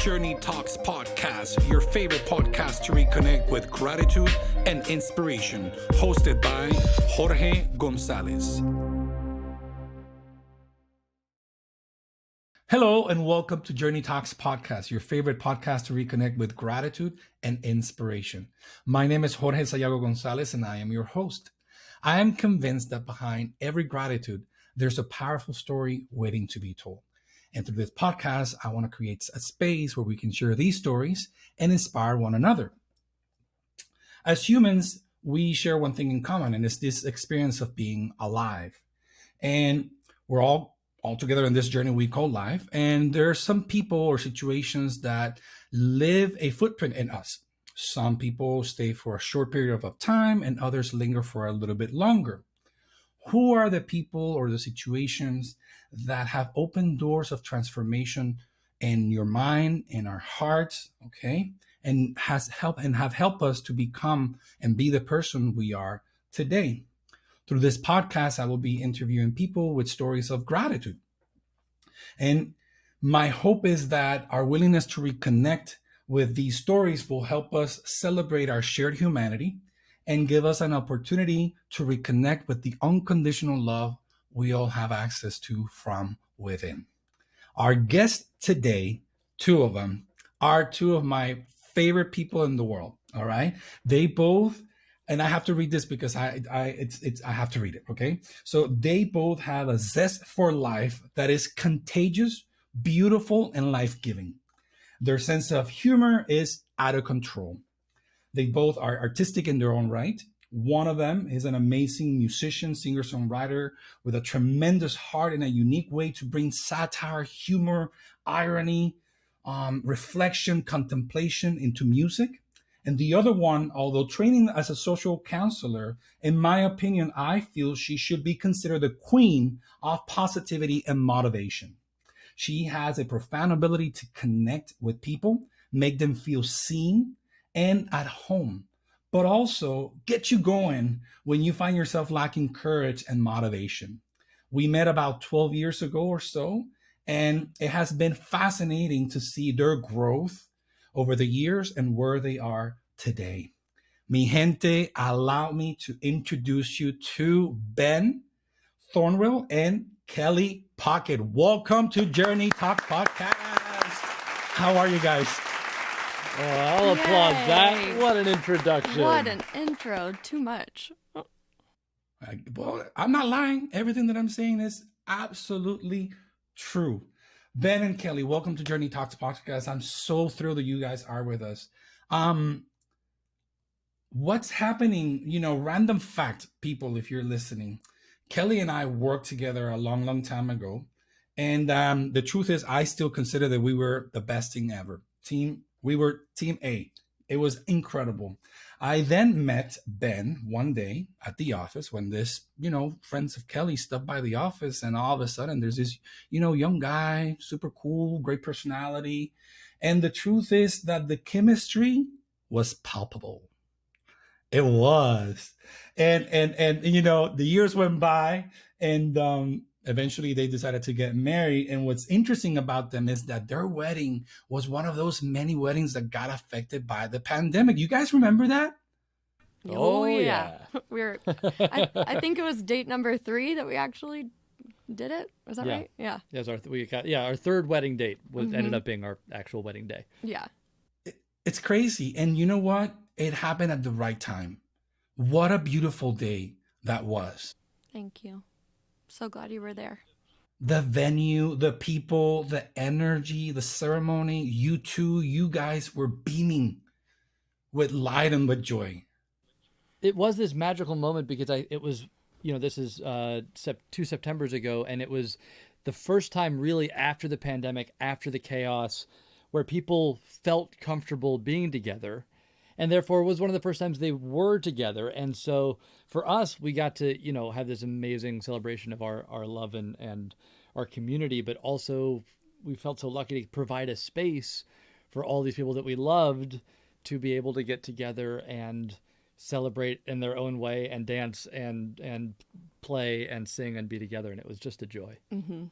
JourneyTalks podcast, your favorite podcast to reconnect with gratitude and inspiration, hosted by Jorge Gonzalez. Hello and welcome to JourneyTalks podcast, your favorite podcast to reconnect with gratitude and inspiration. My name is Jorge Gonzalez and I am your host. I am convinced that behind every gratitude, there's a powerful story waiting to be told. And through this podcast, I want to create a space where we can share these stories and inspire one another. As humans, we share one thing in common, and it's this experience of being alive. And we're all together in this journey we call life. And there are some people or situations that leave a footprint in us. Some people stay for a short period of time and others linger for a little bit longer. Who are the people or the situations that have opened doors of transformation in your mind, in our hearts, okay? And have helped us to become and be the person we are today. Through this podcast, I will be interviewing people with stories of gratitude. And my hope is that our willingness to reconnect with these stories will help us celebrate our shared humanity and give us an opportunity to reconnect with the unconditional love we all have access to from within. Our guests today, two of them, are two of my favorite people in the world. All right. They both, and I have to read this because I have to read it. Okay. So they both have a zest for life that is contagious, beautiful, and life-giving. Their sense of humor is out of control. They both are artistic in their own right. One of them is an amazing musician, singer-songwriter with a tremendous heart and a unique way to bring satire, humor, irony, reflection, contemplation into music. And the other one, although training as a social counselor, in my opinion, I feel she should be considered the queen of positivity and motivation. She has a profound ability to connect with people, make them feel seen and at home, but also get you going when you find yourself lacking courage and motivation. We met about 12 years ago or so, and it has been fascinating to see their growth over the years and where they are today. Mi gente, allow me to introduce you to Ben Thornewill and Kelly Puckett. Welcome to JourneyTalks podcast. How are you guys? Oh, I'll applaud that. What an introduction. What an intro. Too much. Well, I'm not lying. Everything that I'm saying is absolutely true. Ben and Kelly, welcome to JourneyTalks podcast. I'm so thrilled that you guys are with us. What's happening? Random fact, people, if you're listening. Kelly and I worked together a long, long time ago. And the truth is, I still consider that we were the best thing ever. We were Team A. It was incredible. I then met Ben one day at the office when this, friends of Kelly stopped by the office, and all of a sudden there's this, young guy, super cool, great personality. And the truth is that the chemistry was palpable. It was. And the years went by, and eventually they decided to get married. And what's interesting about them is that their wedding was one of those many weddings that got affected by the pandemic. You guys remember that? Oh yeah. I think it was date number 3 that we actually did it. Was that right? Yeah. Yes, our third wedding date ended up being our actual wedding day. Yeah. It's crazy. And you know what? It happened at the right time. What a beautiful day that was. Thank you. So glad you were there. The venue, the people, the energy, the ceremony, you guys were beaming with light and with joy. It was this magical moment because it was, this is 2 Septembers ago, and it was the first time really after the pandemic, after the chaos, where people felt comfortable being together. And therefore, it was one of the first times they were together. And so for us, we got to, have this amazing celebration of our love and our community. But also, we felt so lucky to provide a space for all these people that we loved to be able to get together and celebrate in their own way and dance and play and sing and be together. And it was just a joy. Mm-hmm.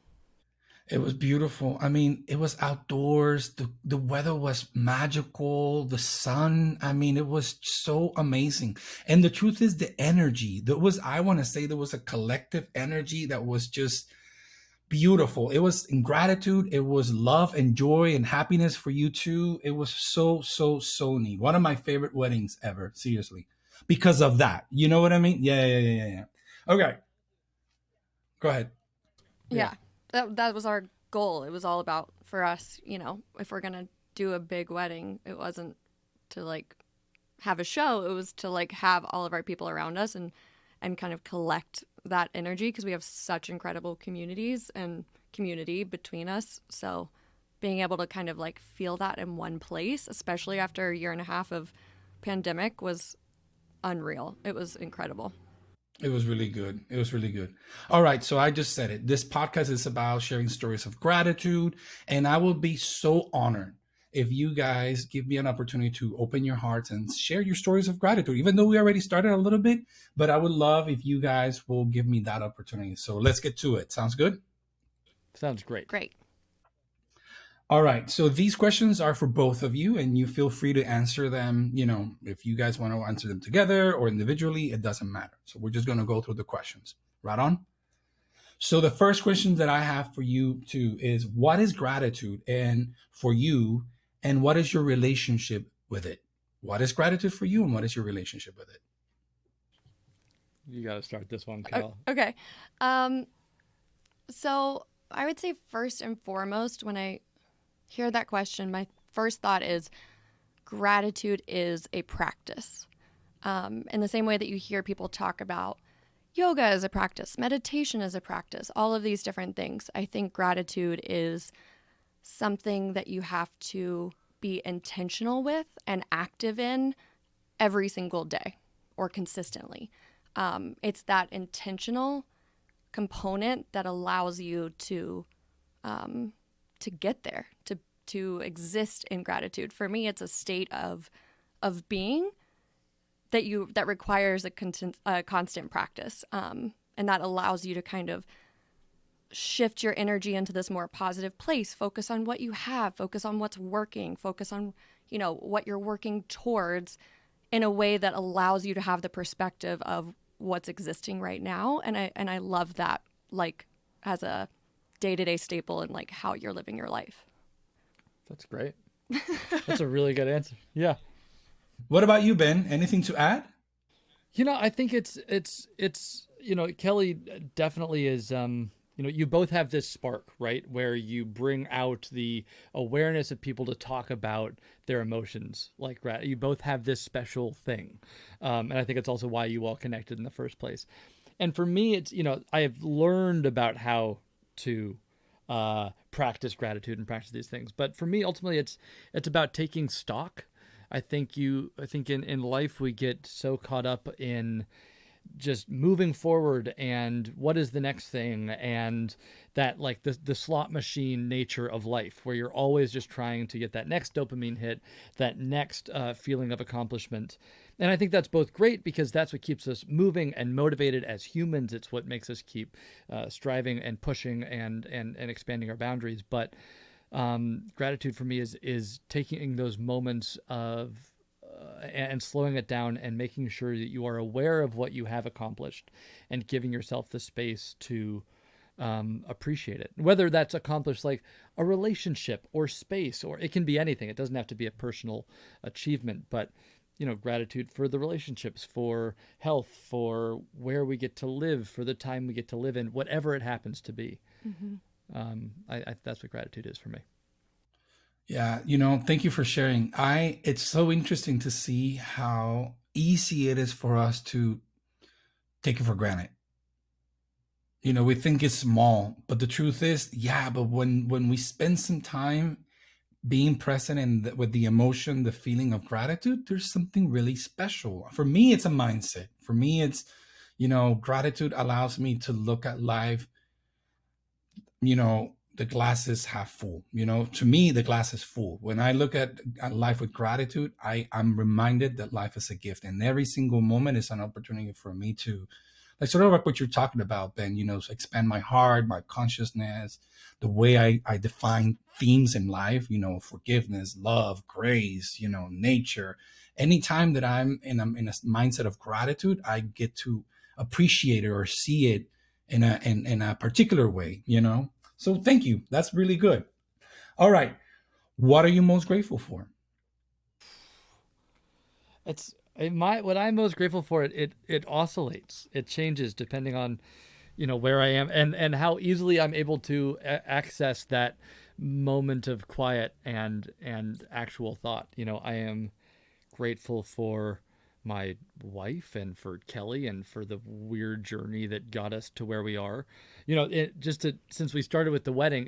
It was beautiful. I mean, it was outdoors. The weather was magical. The sun, I mean, it was so amazing. And the truth is the energy. I want to say there was a collective energy that was just beautiful. It was in gratitude. It was love and joy and happiness for you too. It was so, so, so neat. One of my favorite weddings ever, seriously, because of that. You know what I mean? Yeah. Okay, go ahead. Yeah. That was our goal. It was all about, for us, if we're going to do a big wedding, it wasn't to like have a show. It was to like have all of our people around us and kind of collect that energy, because we have such incredible communities and community between us. So being able to kind of like feel that in one place, especially after a year and a half of pandemic, was unreal. It was incredible. It was really good. It was really good. All right. So I just said it. This podcast is about sharing stories of gratitude. And I will be so honored if you guys give me an opportunity to open your hearts and share your stories of gratitude, even though we already started a little bit. But I would love if you guys will give me that opportunity. So let's get to it. Sounds good? Sounds great. Great. All right. So these questions are for both of you, and you feel free to answer them. If you guys want to answer them together or individually, it doesn't matter. So we're just going to go through the questions. Right on. So the first question that I have for you too is, what is gratitude and for you, and what is your relationship with it? What is gratitude for you, and what is your relationship with it? You got to start this one, Cal. Okay. So I would say first and foremost, when I hear that question, my first thought is gratitude is a practice. In the same way that you hear people talk about yoga as a practice, meditation as a practice, all of these different things, I think gratitude is something that you have to be intentional with and active in every single day or consistently. It's that intentional component that allows you to get there, to exist in gratitude. For me, it's a state of being that requires a constant practice, and that allows you to kind of shift your energy into this more positive place. Focus on what you have. Focus on what's working. Focus on what you're working towards in a way that allows you to have the perspective of what's existing right now. And I love that, like, as a day-to-day staple in like how you're living your life. That's great. That's a really good answer. Yeah. What about you, Ben? Anything to add? I think it's Kelly definitely is, you both have this spark, right? Where you bring out the awareness of people to talk about their emotions. Like, you both have this special thing. And I think it's also why you all connected in the first place. And for me, it's, I have learned about how to practice gratitude and practice these things. But for me, ultimately, it's about taking stock. I think in life we get so caught up in just moving forward and what is the next thing, and that like the slot machine nature of life, where you're always just trying to get that next dopamine hit, that next feeling of accomplishment. And I think that's both great, because that's what keeps us moving and motivated as humans. It's what makes us keep striving and pushing and expanding our boundaries. But gratitude for me is taking those moments of and slowing it down and making sure that you are aware of what you have accomplished and giving yourself the space to appreciate it. Whether that's accomplished like a relationship or space, or it can be anything. It doesn't have to be a personal achievement, but gratitude for the relationships, for health, for where we get to live, for the time we get to live in, whatever it happens to be. Mm-hmm. That's what gratitude is for me. Yeah, thank you for sharing. It's so interesting to see how easy it is for us to take it for granted. We think it's small, but the truth is, but when we spend some time being present and with the emotion, the feeling of gratitude, there's something really special. For me, it's a mindset. For me, it's, gratitude allows me to look at life, the glass is half full. To me, the glass is full. When I look at life with gratitude, I'm reminded that life is a gift, and every single moment is an opportunity for me to like sort of like what you're talking about, Ben, so expand my heart, my consciousness, the way I define themes in life, forgiveness, love, grace, nature. Anytime that I'm in a mindset of gratitude, I get to appreciate it or see it in a particular way. So thank you. That's really good. All right. What are you most grateful for? What I'm most grateful for. It oscillates. It changes depending on where I am and how easily I'm able to access that moment of quiet and actual thought. I am grateful for my wife and for Kelly and for the weird journey that got us to where we are. Since we started with the wedding,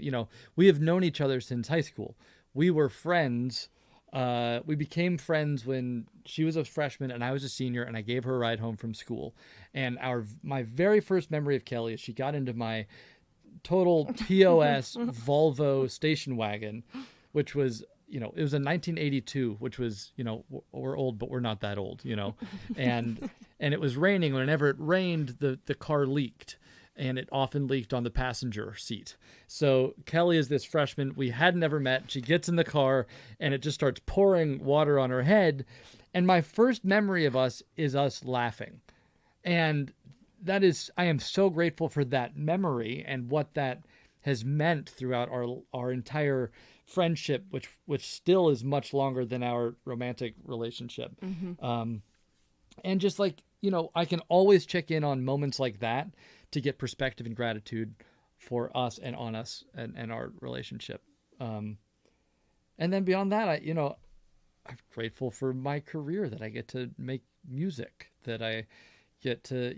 we have known each other since high school. We were friends. We became friends when she was a freshman and I was a senior, and I gave her a ride home from school. And my very first memory of Kelly is she got into my total POS Volvo station wagon, which was, it was a 1982, which was, we're old, but we're not that old, and it was raining. Whenever it rained, the car leaked, and it often leaked on the passenger seat. So Kelly is this freshman we had never met. She gets in the car and it just starts pouring water on her head. And my first memory of us is us laughing. And I am so grateful for that memory and what that has meant throughout our entire friendship, which still is much longer than our romantic relationship. Mm-hmm. And just like, I can always check in on moments like that to get perspective and gratitude for us and on us and our relationship. And then beyond that, I'm grateful for my career, that I get to make music, that I get to,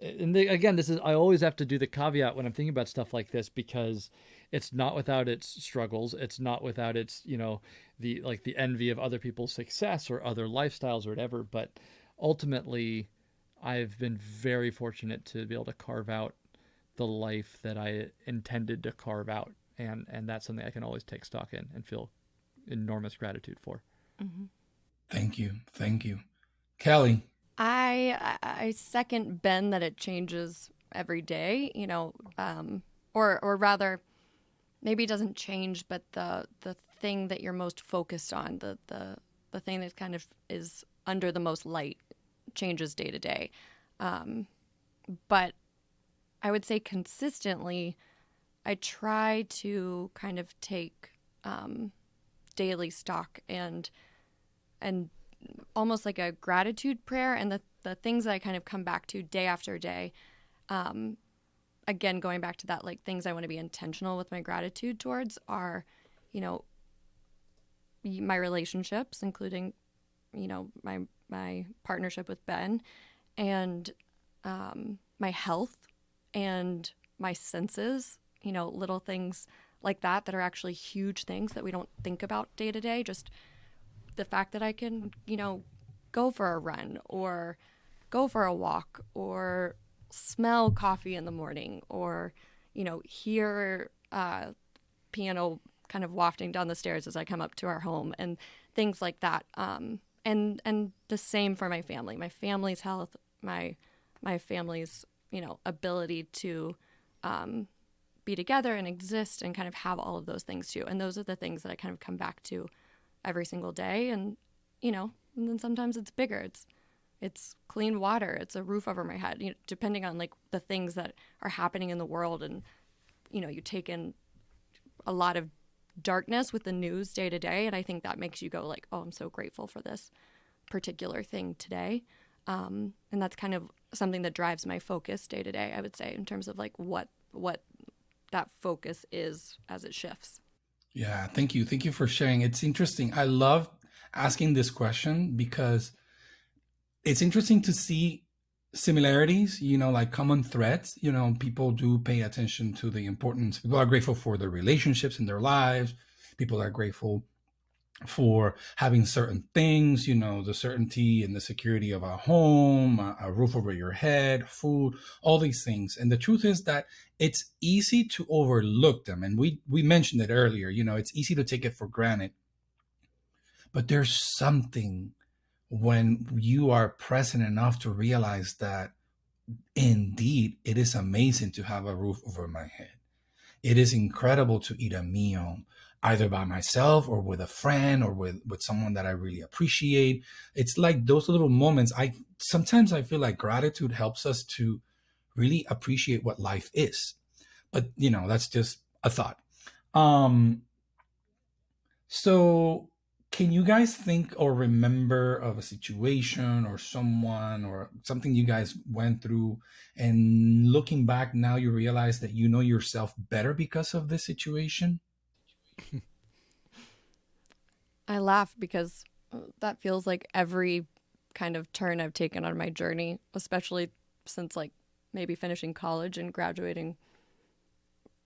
again, I always have to do the caveat when I'm thinking about stuff like this, because it's not without its struggles. It's not without its, the envy of other people's success or other lifestyles or whatever. But ultimately, I've been very fortunate to be able to carve out the life that I intended to carve out. And that's something I can always take stock in and feel enormous gratitude for. Mm-hmm. Thank you. Thank you. Kelly. I second Ben that it changes every day, or rather, maybe it doesn't change, but the thing that you're most focused on, the thing that kind of is under the most light, changes day to day. But I would say consistently, I try to kind of take daily stock and almost like a gratitude prayer, and the things that I kind of come back to day after day. Again, going back to that, like things I want to be intentional with my gratitude towards are, my relationships, including, my partnership with Ben, and my health and my senses, little things like that are actually huge things that we don't think about day to day. Just the fact that I can, go for a run or go for a walk or smell coffee in the morning or, hear piano kind of wafting down the stairs as I come up to our home and things like that. And the same for my family, my family's health, my family's, ability to be together and exist and kind of have all of those things too. And those are the things that I kind of come back to every single day. And, and then sometimes it's bigger. It's clean water. It's a roof over my head, depending on like the things that are happening in the world. And, you take in a lot of darkness with the news day to day. And I think that makes you go like, oh, I'm so grateful for this particular thing today. And that's kind of something that drives my focus day to day, I would say, in terms of like what that focus is as it shifts. Yeah, thank you. Thank you for sharing. It's interesting. I love asking this question because it's interesting to see similarities, like common threads. People do pay attention to the importance. People are grateful for their relationships in their lives. People are grateful for having certain things, the certainty and the security of a home, a roof over your head, food, all these things. And the truth is that it's easy to overlook them. And we mentioned it earlier, it's easy to take it for granted. But there's something when you are present enough to realize that indeed, it is amazing to have a roof over my head. It is incredible to eat a meal either by myself or with a friend or with someone that I really appreciate. It's like those little moments. Sometimes I feel like gratitude helps us to really appreciate what life is. But that's just a thought. Um, so can you guys think or remember of a situation or someone or something you guys went through, and looking back now you realize that you know yourself better because of this situation? I laugh because that feels like every kind of turn I've taken on my journey, especially since like maybe finishing college and graduating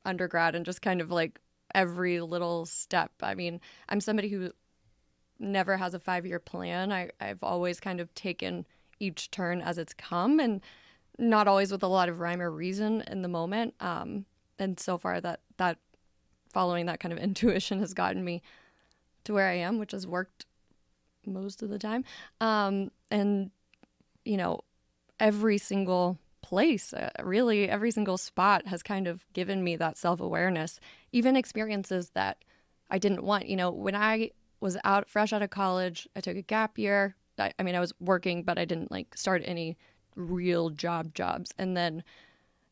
undergrad, and just kind of like every little step. I mean, I'm somebody who never has a 5-year plan. I've always kind of taken each turn as it's come, and not always with a lot of rhyme or reason in the moment. And so far that following that kind of intuition has gotten me to where I am, which has worked most of the time. And, every single place, really every single spot has kind of given me that self-awareness, even experiences that I didn't want. When I was fresh out of college, I took a gap year. I was working, but I didn't like start any real jobs. And then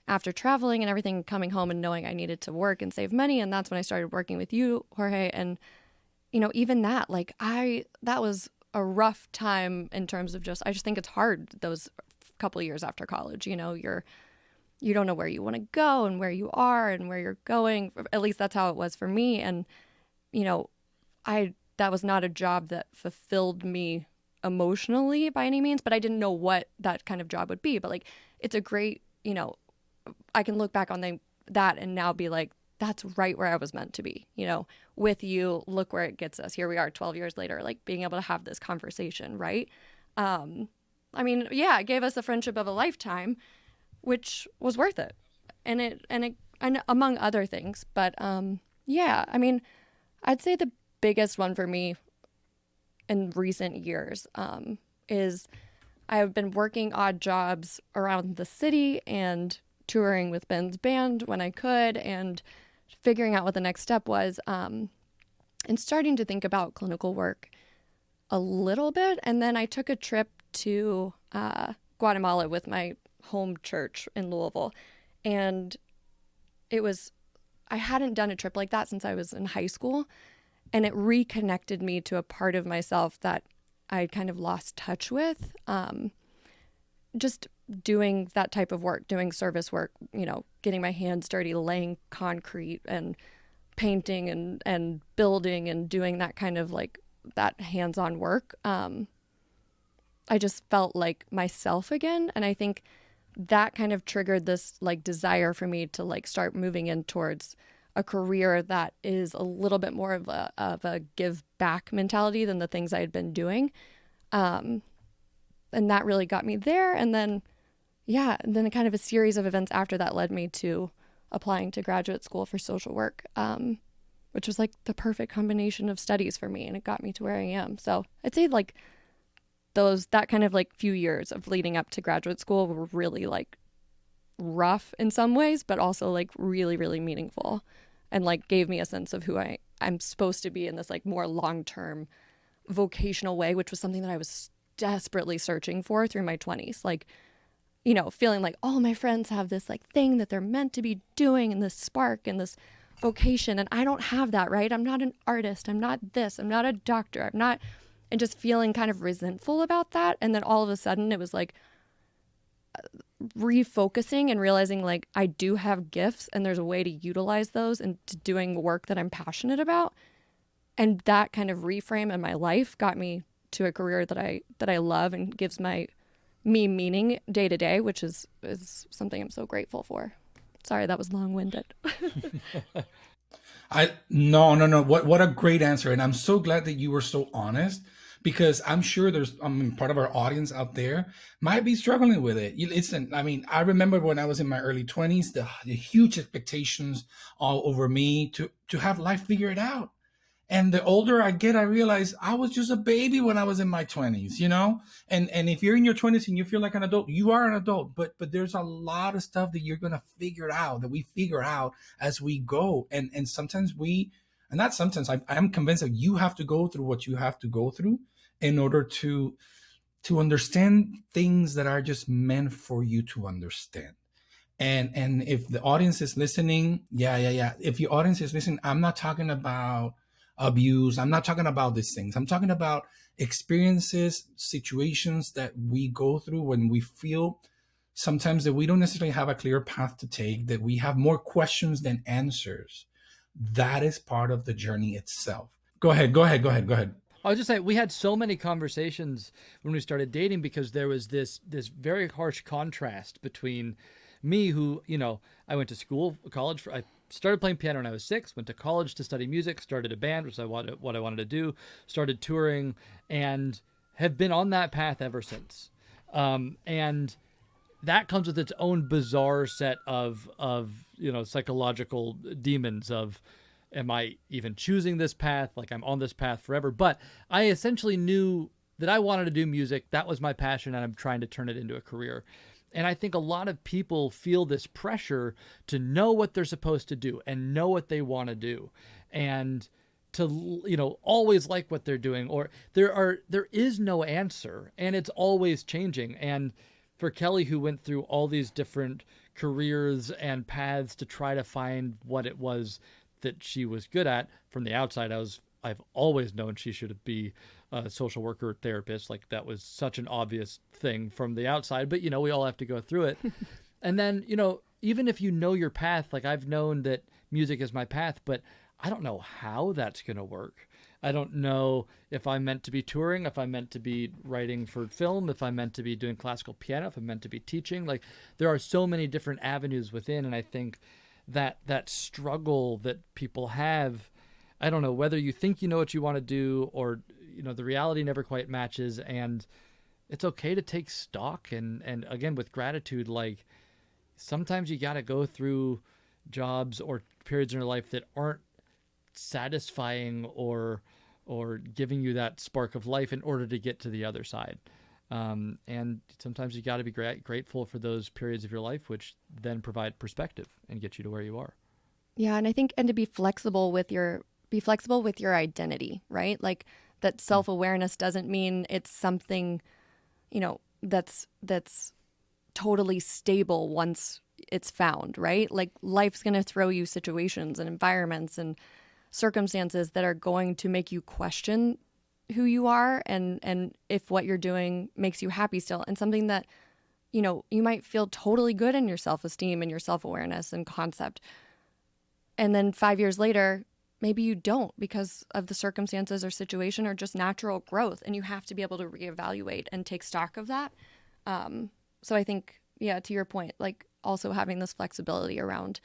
after traveling and everything, coming home and knowing I needed to work and save money. And that's when I started working with you, Jorge. And, even that, that was a rough time in terms of I just think it's hard those couple of years after college. You don't know where you want to go and where you are and where you're going. At least that's how it was for me. And, that was not a job that fulfilled me emotionally by any means, but I didn't know what that kind of job would be. But it's a great, I can look back on that and now be like, that's right where I was meant to be, with you. Look where it gets us. Here we are 12 years later, being able to have this conversation, right? It gave us a friendship of a lifetime, which was worth it. And among other things. But I'd say the biggest one for me in recent years is I've been working odd jobs around the city and touring with Ben's band when I could, and figuring out what the next step was, and starting to think about clinical work a little bit. And then I took a trip to Guatemala with my home church in Louisville, and I hadn't done a trip like that since I was in high school, and it reconnected me to a part of myself that I kind of lost touch with. Just doing that type of work, doing service work, getting my hands dirty, laying concrete and painting and building and doing that kind of that hands-on work. I just felt like myself again. And I think that kind of triggered this desire for me to start moving in towards a career that is a little bit more of a give back mentality than the things I had been doing. And that really got me there. And then kind of a series of events after that led me to applying to graduate school for social work, which was the perfect combination of studies for me. And it got me to where I am. So I'd say that kind of few years of leading up to graduate school were really rough in some ways, but also really, really meaningful, and gave me a sense of who I'm supposed to be in this more long-term vocational way, which was something that I was desperately searching for through my 20s. Feeling all my friends have this thing that they're meant to be doing, and this spark and this vocation, and I don't have that, right? I'm not an artist. I'm not this. I'm not a doctor. I'm not, and just feeling kind of resentful about that. And then all of a sudden it was refocusing and realizing I do have gifts, and there's a way to utilize those into doing work that I'm passionate about. And that kind of reframe in my life got me to a career that I love and gives me meaning day to day, which is something I'm so grateful for. Sorry, that was long-winded. No. What a great answer. And I'm so glad that you were so honest, because I'm sure there's part of our audience out there might be struggling with it. Listen, I remember when I was in my early 20s, the huge expectations all over me to have life figured out. And the older I get, I realize I was just a baby when I was in my 20s, you know? And if you're in your 20s and you feel like an adult, you are an adult, but there's a lot of stuff that you're going to figure out, that we figure out as we go. And sometimes and not sometimes, I'm convinced that you have to go through what you have to go through in order to understand things that are just meant for you to understand. And if the audience is listening, yeah. If your audience is listening, I'm not talking about abuse. I'm not talking about these things. I'm talking about experiences, situations that we go through when we feel sometimes that we don't necessarily have a clear path to take, that we have more questions than answers. That is part of the journey itself. Go ahead. I was just saying, we had so many conversations when we started dating because there was this very harsh contrast between me, who, you know, I went to school, college. I started playing piano when I was 6, went to college to study music, started a band, which is what I wanted to do, started touring, and have been on that path ever since. And that comes with its own bizarre set of you know, psychological demons of, am I even choosing this path? Like, I'm on this path forever. But I essentially knew that I wanted to do music. That was my passion, and I'm trying to turn it into a career. And I think a lot of people feel this pressure to know what they're supposed to do and know what they want to do, and to, you know, always like what they're doing, or there is no answer, and it's always changing. And for Kelly, who went through all these different careers and paths to try to find what it was that she was good at, from the outside, I've always known she should be a social worker, therapist. Like, that was such an obvious thing from the outside, but, you know, we all have to go through it. And then, you know, even if you know your path, like, I've known that music is my path, but I don't know how that's going to work. I don't know if I'm meant to be touring, if I'm meant to be writing for film, if I'm meant to be doing classical piano, if I'm meant to be teaching. Like, there are so many different avenues within. And I think that struggle that people have, I don't know, whether you think you know what you want to do, or, you know, the reality never quite matches. And it's okay to take stock. And again, with gratitude, like, sometimes you got to go through jobs or periods in your life that aren't satisfying or giving you that spark of life in order to get to the other side. And sometimes you got to be grateful for those periods of your life, which then provide perspective and get you to where you are. Yeah, and I think, and to be flexible with your identity, right? Like, that self-awareness doesn't mean it's something, you know, that's totally stable once it's found, right? Like, life's going to throw you situations and environments and circumstances that are going to make you question who you are and if what you're doing makes you happy still. And something that, you know, you might feel totally good in your self-esteem and your self-awareness and concept. And then 5 years later, maybe you don't, because of the circumstances or situation or just natural growth. And you have to be able to reevaluate and take stock of that. So I think, yeah, to your point, like, also having this flexibility around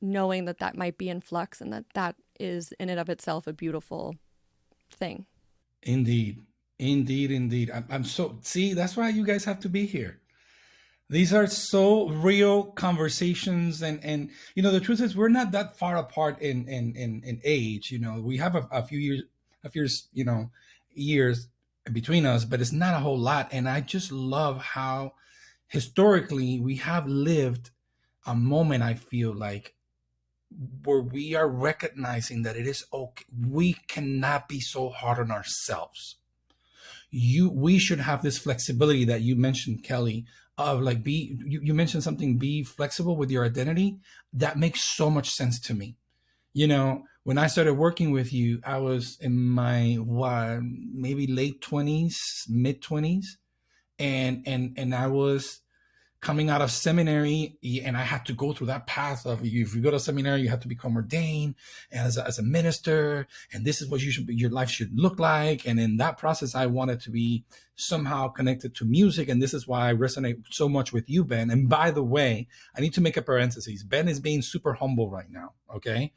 knowing that might be in flux, and that is in and of itself a beautiful thing. Indeed. I'm so, see, that's why you guys have to be here. These are so real conversations, and you know, the truth is, we're not that far apart in age. You know, we have a few years, you know, years between us, but it's not a whole lot. And I just love how historically we have lived a moment, I feel like, where we are recognizing that it is okay. We cannot be so hard on ourselves. We should have this flexibility that you mentioned, Kelly, of like, you mentioned something, be flexible with your identity. That makes so much sense to me. You know, when I started working with you, I was in my maybe late 20s, mid 20s, and I was coming out of seminary, and I had to go through that path of, if you go to seminary, you have to become ordained as a minister, and this is what your life should look like. And in that process, I wanted to be somehow connected to music, and this is why I resonate so much with you, Ben. And by the way, I need to make a parenthesis. Ben is being super humble right now, okay?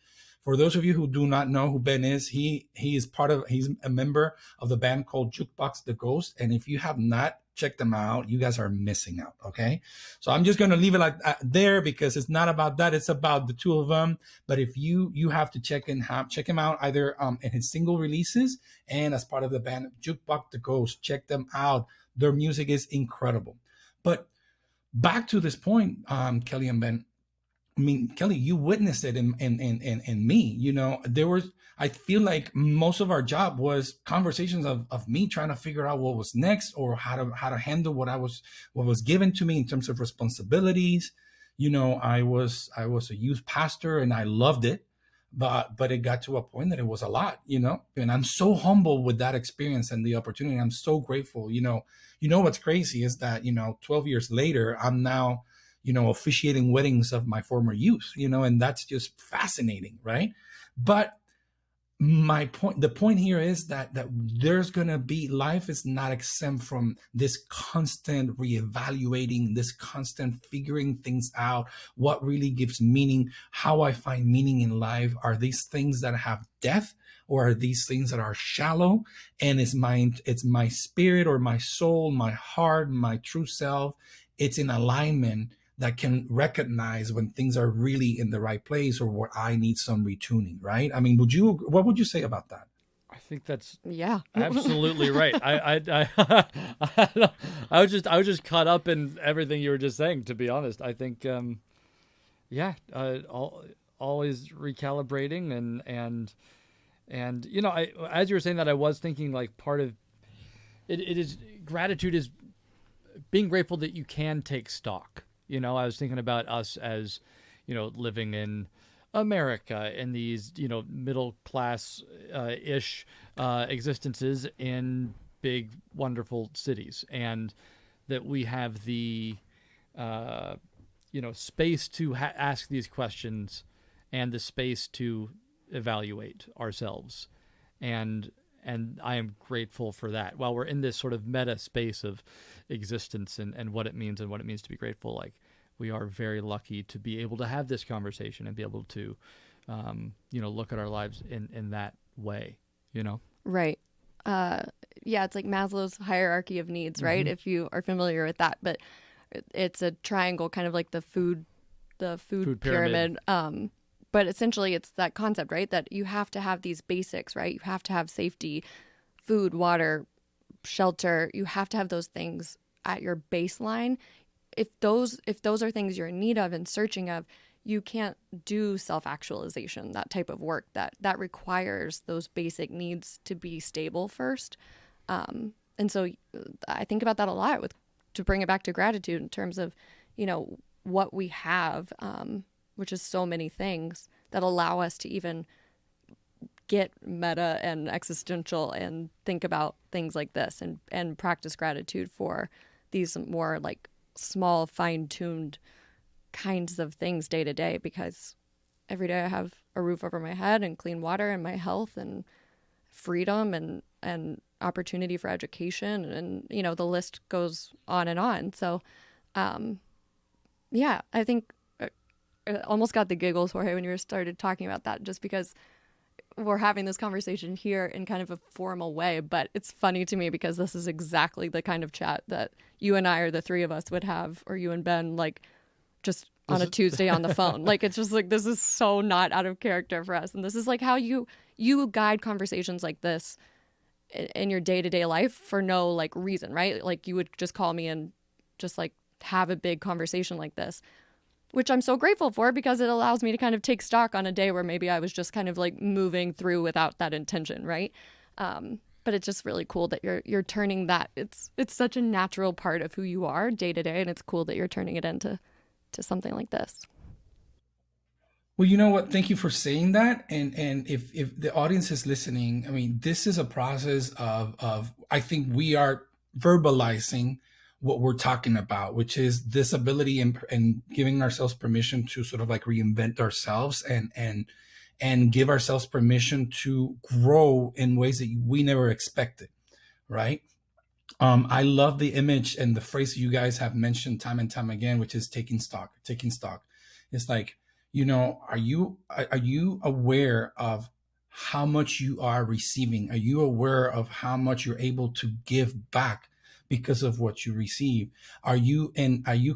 For those of you who do not know who Ben is, he's a member of the band called Jukebox the Ghost. And if you have not checked them out, you guys are missing out. Okay. So I'm just going to leave it like there, because it's not about that. It's about the two of them. But if you have to check him out either in his single releases and as part of the band Jukebox the Ghost, check them out. Their music is incredible. But back to this point, Kelly and Ben, I mean, Kelly, you witnessed it in me. I feel like most of our job was conversations of me trying to figure out what was next, or how to handle what was given to me in terms of responsibilities. I was a youth pastor and I loved it, but it got to a point that it was a lot, and I'm so humble with that experience and the opportunity. I'm so grateful. What's crazy is that, 12 years later, I'm now, officiating weddings of my former youth, and that's just fascinating. Right. But the point here is that there's going to be, life is not exempt from this constant reevaluating, this constant figuring things out, what really gives meaning, how I find meaning in life. Are these things that have depth, or are these things that are shallow? And it's my spirit or my soul, my heart, my true self. It's in alignment that can recognize when things are really in the right place, or where I need some retuning, right? I mean, what would you say about that? I think that's Yeah. absolutely right. I was just caught up in everything you were just saying, to be honest. I think, always recalibrating and as you were saying that, I was thinking, like, part of it is gratitude is being grateful that you can take stock. I was thinking about us as, living in America, in these, middle class ish existences in big, wonderful cities, and that we have the, space to ask these questions and the space to evaluate ourselves. And I am grateful for that. While we're in this sort of meta space of existence and what it means to be grateful, like, we are very lucky to be able to have this conversation and be able to, look at our lives in that way, Right. It's like Maslow's hierarchy of needs, right? Mm-hmm. If you are familiar with that, but it's a triangle, kind of like the food pyramid. But essentially it's that concept, right? That you have to have these basics, right? You have to have safety, food, water, shelter. You have to have those things at your baseline. If those are things you're in need of and searching of, you can't do self-actualization, that type of work that requires those basic needs to be stable first. And so I think about that a lot to bring it back to gratitude in terms of, what we have, which is so many things that allow us to even get meta and existential and think about things like this and practice gratitude for these more like small, fine-tuned kinds of things day to day, because every day I have a roof over my head and clean water and my health and freedom and opportunity for education, and the list goes on and on. So I think I almost got the giggles, Jorge, when you started talking about that, just because we're having this conversation here in kind of a formal way, but it's funny to me because this is exactly the kind of chat that you and I, or the three of us, would have, or you and Ben, like, just on a Tuesday on the phone. Like, it's just like, this is so not out of character for us. And this is like how you guide conversations like this in your day-to-day life for no like reason, right? Like, you would just call me and just like have a big conversation like this, which I'm so grateful for, because it allows me to kind of take stock on a day where maybe I was just kind of like moving through without that intention, right? But it's just really cool that you're turning that. It's such a natural part of who you are day to day, and it's cool that you're turning it into something like this. Well, you know what? Thank you for saying that. And if the audience is listening, I mean, this is a process of I think we are verbalizing what we're talking about, which is this ability and giving ourselves permission to sort of like reinvent ourselves and give ourselves permission to grow in ways that we never expected, right? I love the image and the phrase you guys have mentioned time and time again, which is taking stock. It's like, Are you aware of how much you are receiving? Are you aware of how much you're able to give back because of what you receive? Are you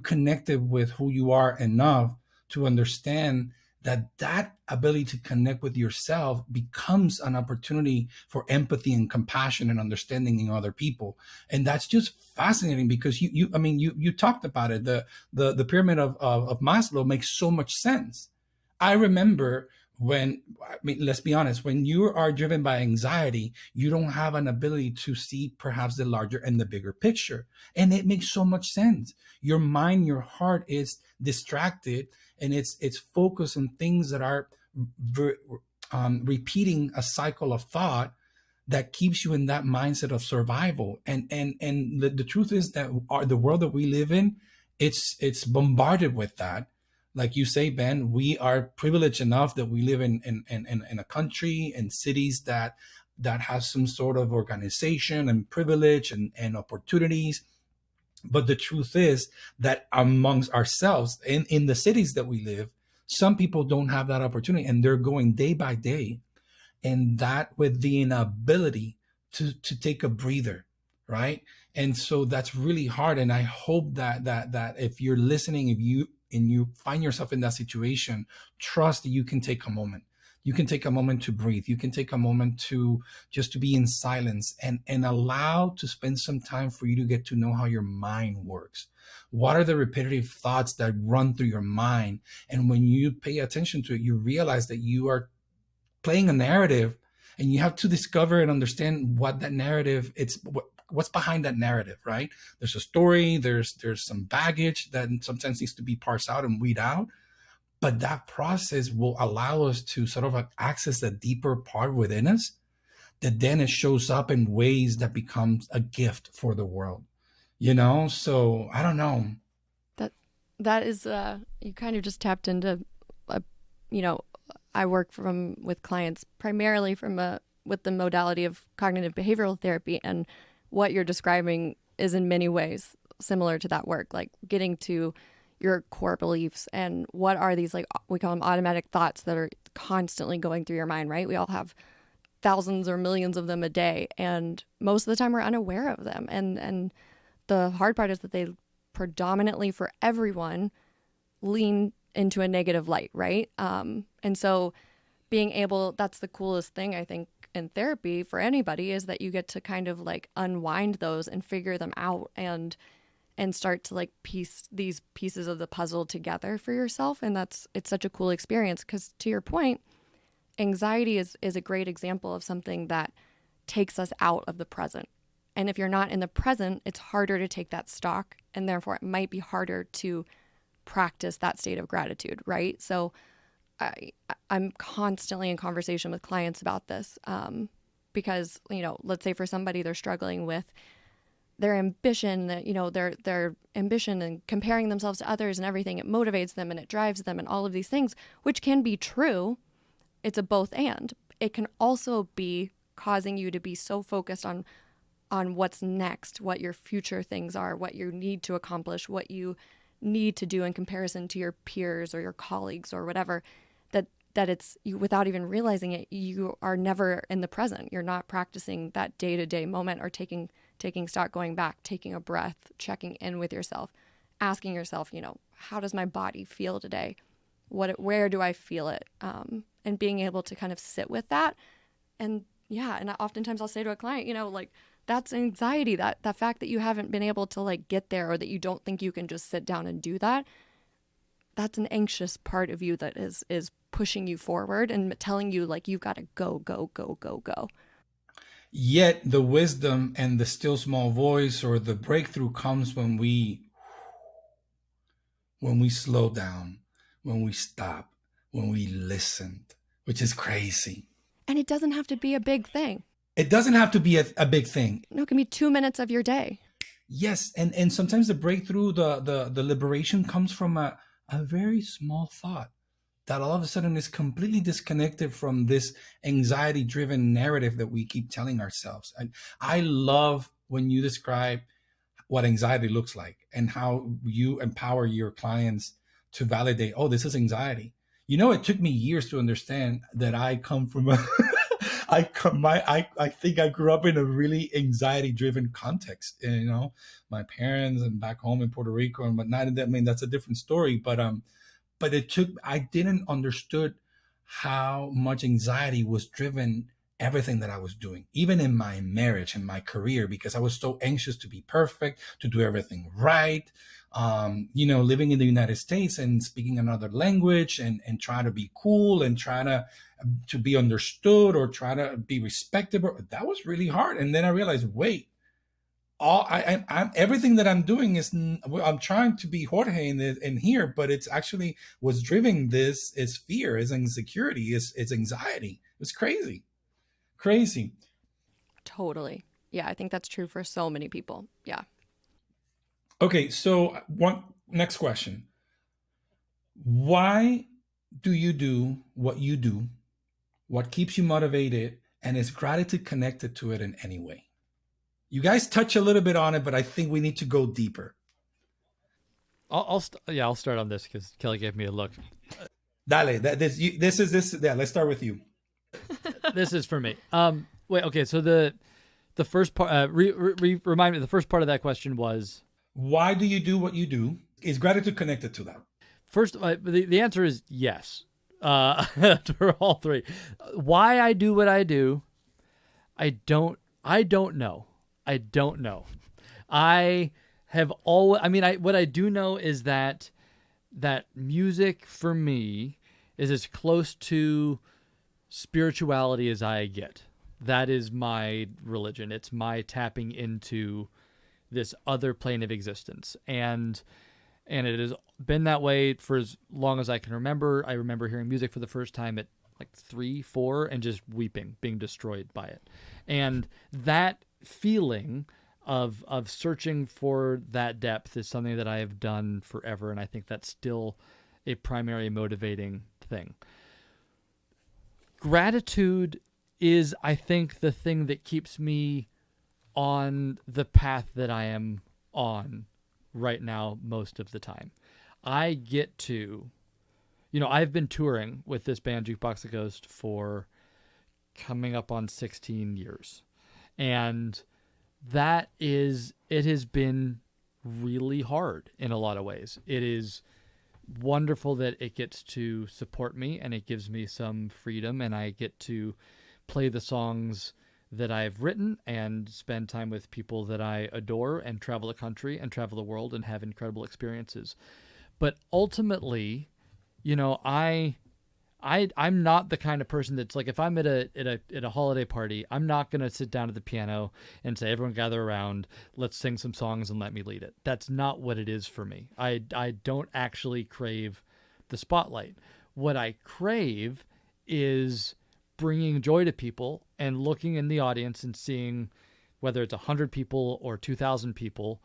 connected with who you are enough to understand that ability to connect with yourself becomes an opportunity for empathy and compassion and understanding in other people? And that's just fascinating, because you talked about it. The pyramid of Maslow makes so much sense. I remember let's be honest, when you are driven by anxiety, you don't have an ability to see perhaps the larger and the bigger picture. And it makes so much sense. Your mind, your heart is distracted, and it's focused on things that are repeating a cycle of thought that keeps you in that mindset of survival. And the truth is that the world that we live in, it's bombarded with that. Like you say, Ben, we are privileged enough that we live in a country and cities that has some sort of organization and privilege and opportunities. But the truth is that amongst ourselves, in the cities that we live, some people don't have that opportunity, and they're going day by day, and that with the inability to take a breather, right? And so that's really hard. And I hope that if you're listening, if you find yourself in that situation, trust that you can take a moment. You can take a moment to breathe. You can take a moment to just to be in silence, and allow to spend some time for you to get to know how your mind works. What are the repetitive thoughts that run through your mind? And when you pay attention to it, you realize that you are playing a narrative, and you have to discover and understand what that narrative, what's behind that narrative, right? There's a story, there's some baggage that sometimes needs to be parsed out and weed out. But that process will allow us to sort of access the deeper part within us, that then it shows up in ways that becomes a gift for the world. So I don't know. That is, you kind of just tapped into, I work with clients primarily with the modality of cognitive behavioral therapy, and what you're describing is in many ways similar to that work, like getting to your core beliefs and what are these, like, we call them automatic thoughts that are constantly going through your mind, right? We all have thousands or millions of them a day, and most of the time we're unaware of them. And the hard part is that they predominantly, for everyone, lean into a negative light, right? And so being able, that's the coolest thing, I think, in therapy for anybody, is that you get to kind of like unwind those and figure them out, and start to like piece these pieces of the puzzle together for yourself. And it's such a cool experience, because to your point, anxiety is a great example of something that takes us out of the present. And if you're not in the present, it's harder to take that stock, and therefore it might be harder to practice that state of gratitude, right? So I'm constantly in conversation with clients about this, because, let's say for somebody, they're struggling with their ambition, their ambition and comparing themselves to others and everything. It motivates them and it drives them and all of these things, which can be true. It's a both and. It can also be causing you to be so focused on what's next, what your future things are, what you need to accomplish, what you need to do in comparison to your peers or your colleagues or whatever, that it's you, without even realizing it, you are never in the present. You're not practicing that day-to-day moment, or taking stock, going back, taking a breath, checking in with yourself, asking yourself, how does my body feel today? Where do I feel it? And being able to kind of sit with that. And oftentimes I'll say to a client, that's anxiety, that fact that you haven't been able to like get there, or that you don't think you can just sit down and do that. That's an anxious part of you that is pushing you forward and telling you like, you've got to go, go, go, go, go. Yet the wisdom and the still small voice, or the breakthrough, comes when we slow down, when we stop, when we listen, which is crazy. And it doesn't have to be a big thing. It doesn't have to be a big thing. No, it can be 2 minutes of your day. Yes, and sometimes the breakthrough, the liberation comes from a very small thought that all of a sudden is completely disconnected from this anxiety-driven narrative that we keep telling ourselves. And I love when you describe what anxiety looks like and how you empower your clients to validate, oh, this is anxiety. It took me years to understand that I come from a I think I grew up in a really anxiety driven context. And, my parents and back home in Puerto Rico and whatnot. And I mean, that's a different story. But I didn't understood how much anxiety was driven everything that I was doing, even in my marriage and my career, because I was so anxious to be perfect, to do everything right. Living in the United States and speaking another language and trying to be cool and trying to be understood or try to be respectable. That was really hard. And then I realized, wait, I'm everything that I'm doing is I'm trying to be Jorge in here, but it's actually what's driving this is fear, is insecurity, is anxiety. It's crazy. Totally. Yeah, I think that's true for so many people. Yeah. Okay, so one next question: why do you do what you do? What keeps you motivated, and is gratitude connected to it in any way? You guys touch a little bit on it, but I think we need to go deeper. I'll start on this because Kelly gave me a look. Dale, this. Yeah, let's start with you. This is for me. Wait, okay. So the first part, remind me. The first part of that question was, why do you do what you do? Is gratitude connected to that? First, the answer is yes. For all three. Why I do what I do, I don't know. I don't know. I have always, what I do know is that music for me is as close to spirituality as I get. That is my religion. It's my tapping into this other plane of existence. And it has been that way for as long as I can remember. I remember hearing music for the first time at like 3, 4 and just weeping, being destroyed by it. And that feeling of searching for that depth is something that I have done forever, and I think that's still a primary motivating thing. Gratitude is, I think, the thing that keeps me on the path that I am on right now most of the time. I get to, I've been touring with this band Jukebox the Ghost for coming up on 16 years. And it has been really hard in a lot of ways. It is wonderful that it gets to support me and it gives me some freedom, and I get to play the songs that I've written and spend time with people that I adore and travel the country and travel the world and have incredible experiences. But ultimately, I'm not the kind of person that's like, if I'm at a holiday party, I'm not going to sit down at the piano and say, everyone gather around, let's sing some songs and let me lead it. That's not what it is for me. I don't actually crave the spotlight. What I crave is bringing joy to people and looking in the audience and seeing, whether it's 100 people or 2,000 people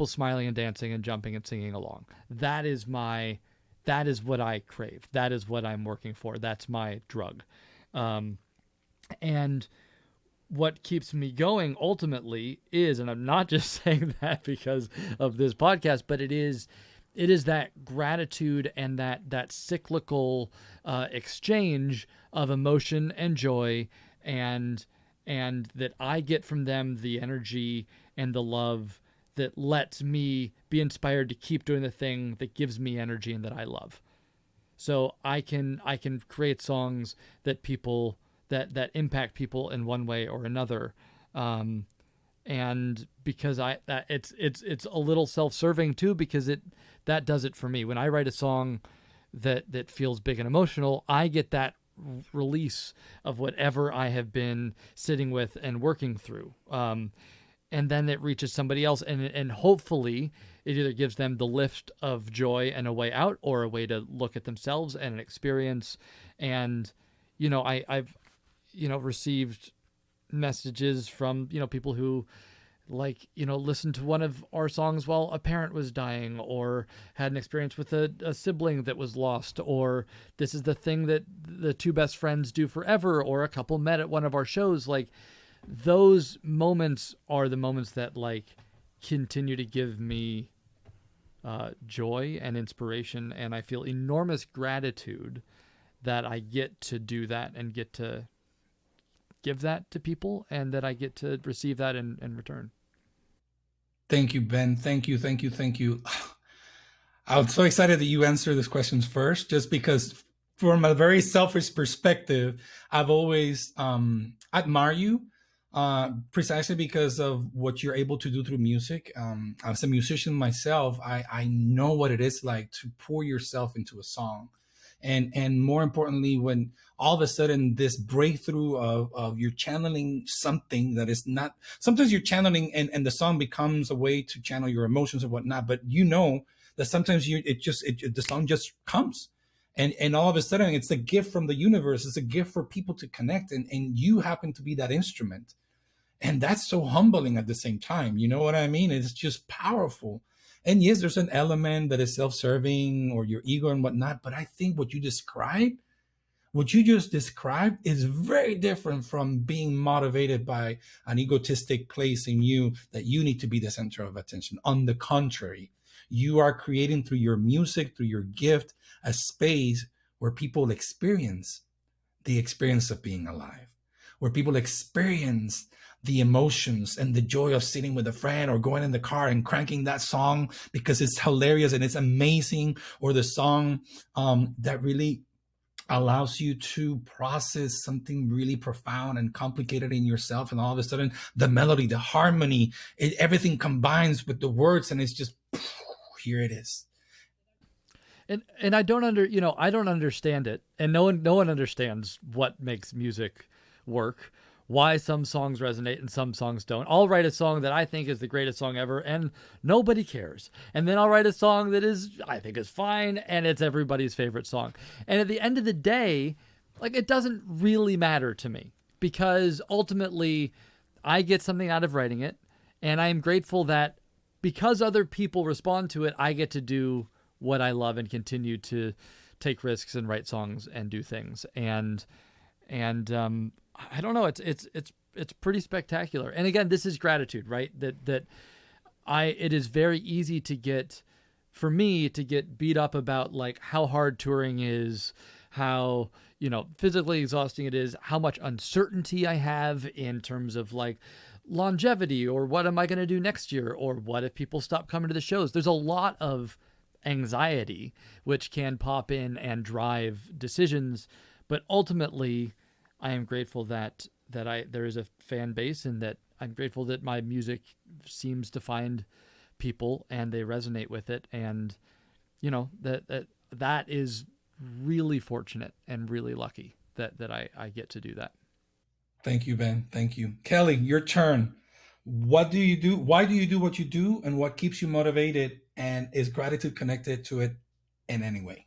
smiling and dancing and jumping and singing along. That is what I crave. That is what I'm working for. That's my drug. And what keeps me going ultimately is, and I'm not just saying that because of this podcast, but it is that gratitude and that cyclical exchange of emotion and joy, and that I get from them the energy and the love that lets me be inspired to keep doing the thing that gives me energy and that I love. So I can create songs that people that impact people in one way or another. And because it's a little self-serving too, because that does it for me. When I write a song that feels big and emotional, I get that release of whatever I have been sitting with and working through. And then it reaches somebody else, and hopefully it either gives them the lift of joy and a way out, or a way to look at themselves and an experience. And I've received messages from people who listened to one of our songs while a parent was dying, or had an experience with a sibling that was lost, or this is the thing that the two best friends do forever, or a couple met at one of our shows. Those moments are the moments that continue to give me joy and inspiration, and I feel enormous gratitude that I get to do that and get to give that to people, and that I get to receive that in return. Thank you, Ben. Thank you, thank you, thank you. I'm so excited that you answer these questions first, just because from a very selfish perspective, I've always admire you precisely because of what you're able to do through music. As a musician myself, I know what it is like to pour yourself into a song. And more importantly, when all of a sudden this breakthrough of you're channeling something that is not, sometimes you're channeling and the song becomes a way to channel your emotions and whatnot, but you know that sometimes the song just comes. And all of a sudden it's a gift from the universe. It's a gift for people to connect, and you happen to be that instrument. And that's so humbling at the same time. You know what I mean? It's just powerful. And yes, there's an element that is self-serving or your ego and whatnot. But I think what you just described is very different from being motivated by an egotistic place in you that you need to be the center of attention. On the contrary, you are creating through your music, through your gift, a space where people experience the experience of being alive, where people experience the emotions and the joy of sitting with a friend or going in the car and cranking that song because it's hilarious and it's amazing, or the song that really allows you to process something really profound and complicated in yourself, and all of a sudden the melody, the harmony, everything combines with the words, and it's just here it is. And I don't understand it, and no one understands what makes music work, why some songs resonate and some songs don't. I'll write a song that I think is the greatest song ever, and nobody cares. And then I'll write a song that I think is fine, and it's everybody's favorite song. And at the end of the day, like, it doesn't really matter to me, because ultimately I get something out of writing it, and I'm grateful that because other people respond to it, I get to do what I love and continue to take risks and write songs and do things. And I don't know, it's pretty spectacular. And again, this is gratitude, right? It is very easy for me to get beat up about like how hard touring is, how, physically exhausting it is, how much uncertainty I have in terms of like longevity, or what am I going to do next year, or what if people stop coming to the shows. There's a lot of anxiety which can pop in and drive decisions, but ultimately I am grateful that there is a fan base, and that I'm grateful that my music seems to find people and they resonate with it, and that is really fortunate and really lucky that I get to do that. Thank you, Ben. Thank you. Kelly, your turn. What do you do? Why do you do what you do, and what keeps you motivated, and is gratitude connected to it in any way?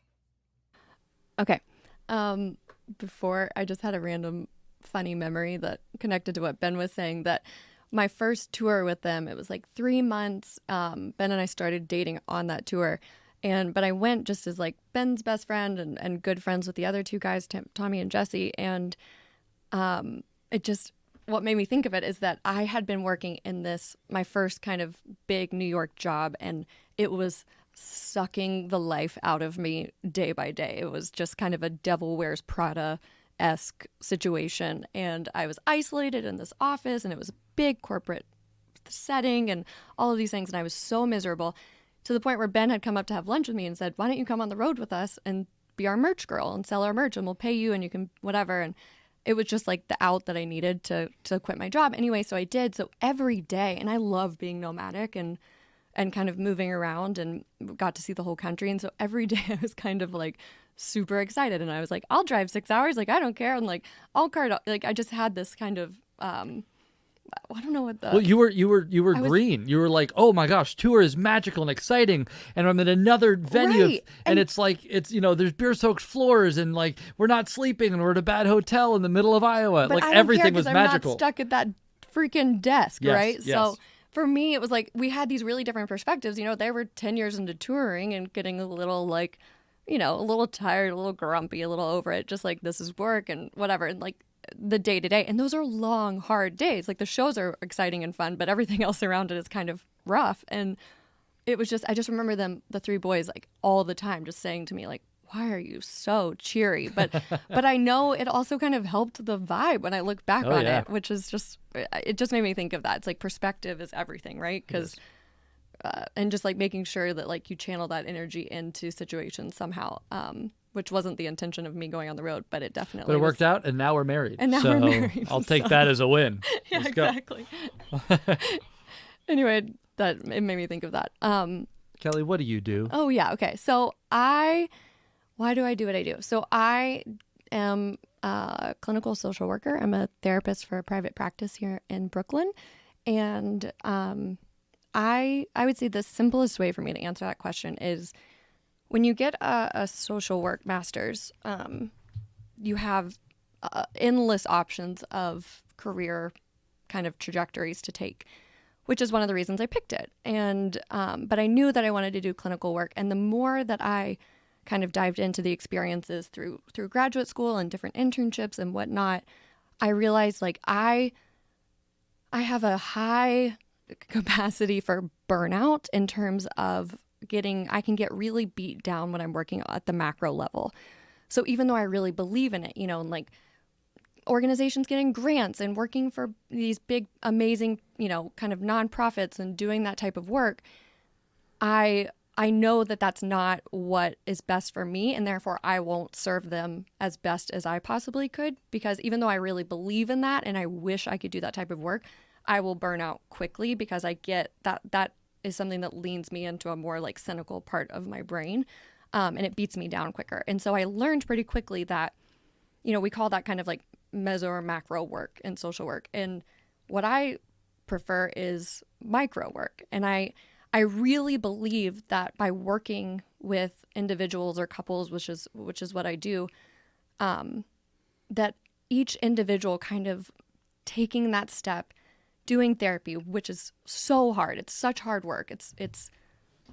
Okay. Before, I just had a random funny memory that connected to what Ben was saying, that my first tour with them, it was like 3 months. Ben and I started dating on that tour. But I went just as like Ben's best friend and good friends with the other two guys, Tommy and Jesse. And what made me think of it is that I had been working in my first kind of big New York job, and it was sucking the life out of me day by day. It was just kind of a Devil Wears Prada-esque situation. And I was isolated in this office, and it was a big corporate setting and all of these things. And I was so miserable, to the point where Ben had come up to have lunch with me and said, why don't you come on the road with us and be our merch girl and sell our merch, and we'll pay you and you can whatever. And it was just like the out that I needed to quit my job. Anyway, so I did. So every day, and I love being nomadic and kind of moving around, and got to see the whole country. And so every day I was kind of like super excited, and I was like, I'll drive 6 hours. Like, I don't care. And like, I'll cart, like, I just had this kind of, I don't know what the... Well, you were green. You were like, oh my gosh, tour is magical and exciting, and I'm in another venue, right. and it's like, there's beer-soaked floors, and like, we're not sleeping, and we're at a bad hotel in the middle of Iowa. But like, I don't everything care, was 'cause magical. I'm not stuck at that freaking desk, Yes, right? yes. So for me, it was like we had these really different perspectives. They were 10 years into touring and getting a little like, a little tired, a little grumpy, a little over it, just like this is work and whatever. And like the day to day. And those are long, hard days. Like the shows are exciting and fun, but everything else around it is kind of rough. And it was just, I just remember them, the three boys, like all the time just saying to me, like, why are you so cheery? But I know it also kind of helped the vibe when I look back on it, which is just, it just made me think of that. It's like perspective is everything, right? Because and just like making sure that like you channel that energy into situations somehow, which wasn't the intention of me going on the road, but it definitely But it worked out, and now we're married. And now so we're married. I'll take that as a win. Yeah, Let's go. exactly. Anyway, that it made me think of that. Kelly, what do you do? Oh yeah, okay. So why do I do what I do? So I am a clinical social worker. I'm a therapist for a private practice here in Brooklyn, and I would say the simplest way for me to answer that question is when you get a social work master's, you have endless options of career kind of trajectories to take, which is one of the reasons I picked it. And but I knew that I wanted to do clinical work, and the more that I kind of dived into the experiences through graduate school and different internships and whatnot, I realized like I have a high capacity for burnout in terms of I can get really beat down when I'm working at the macro level. So even though I really believe in it, you know, and like organizations getting grants and working for these big, amazing, you know, kind of nonprofits and doing that type of work, I know that that's not what is best for me, and therefore I won't serve them as best as I possibly could, because even though I really believe in that and I wish I could do that type of work, I will burn out quickly because I get that is something that leans me into a more like cynical part of my brain, and it beats me down quicker. And so I learned pretty quickly that, you know, we call that kind of like meso or macro work in social work. And what I prefer is micro work. And I really believe that by working with individuals or couples, which is what I do, that each individual kind of taking that step, doing therapy, which is so hard. It's such hard work. It's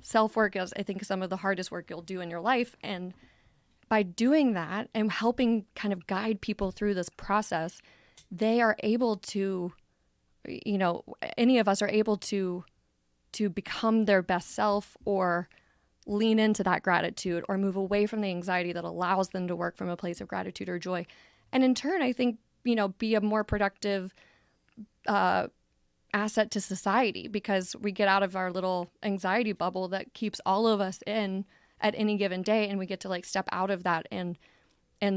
self-work is, I think, some of the hardest work you'll do in your life. And by doing that and helping kind of guide people through this process, they are able to, you know, any of us are able to become their best self or lean into that gratitude or move away from the anxiety that allows them to work from a place of gratitude or joy. And in turn, I think, you know, be a more productive asset to society, because we get out of our little anxiety bubble that keeps all of us in at any given day, and we get to like step out of that and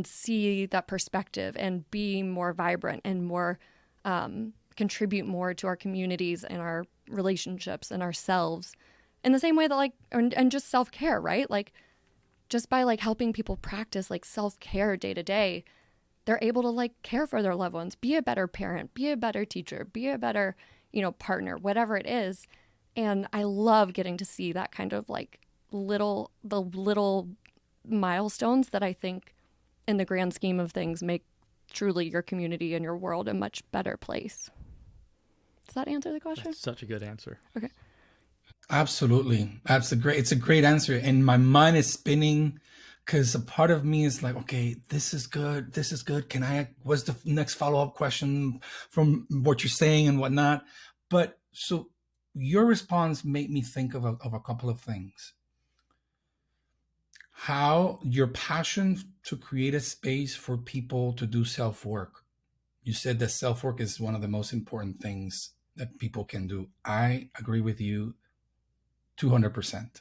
see that perspective and be more vibrant and more contribute more to our communities and our relationships and ourselves in the same way that like and just self-care, right? Like just by like helping people practice like self-care day to day, they're able to like care for their loved ones, be a better parent, be a better teacher, be a better, you know, partner, whatever it is. And I love getting to see that kind of like little milestones that I think in the grand scheme of things make truly your community and your world a much better place. Does that answer the question? That's such a good answer. Okay. Absolutely. It's a great answer. And my mind is spinning because a part of me is like, okay, this is good. This is good. What's the next follow-up question from what you're saying and whatnot? But so your response made me think of a couple of things. How your passion to create a space for people to do self-work. You said that self-work is one of the most important things that people can do. I agree with you 200%.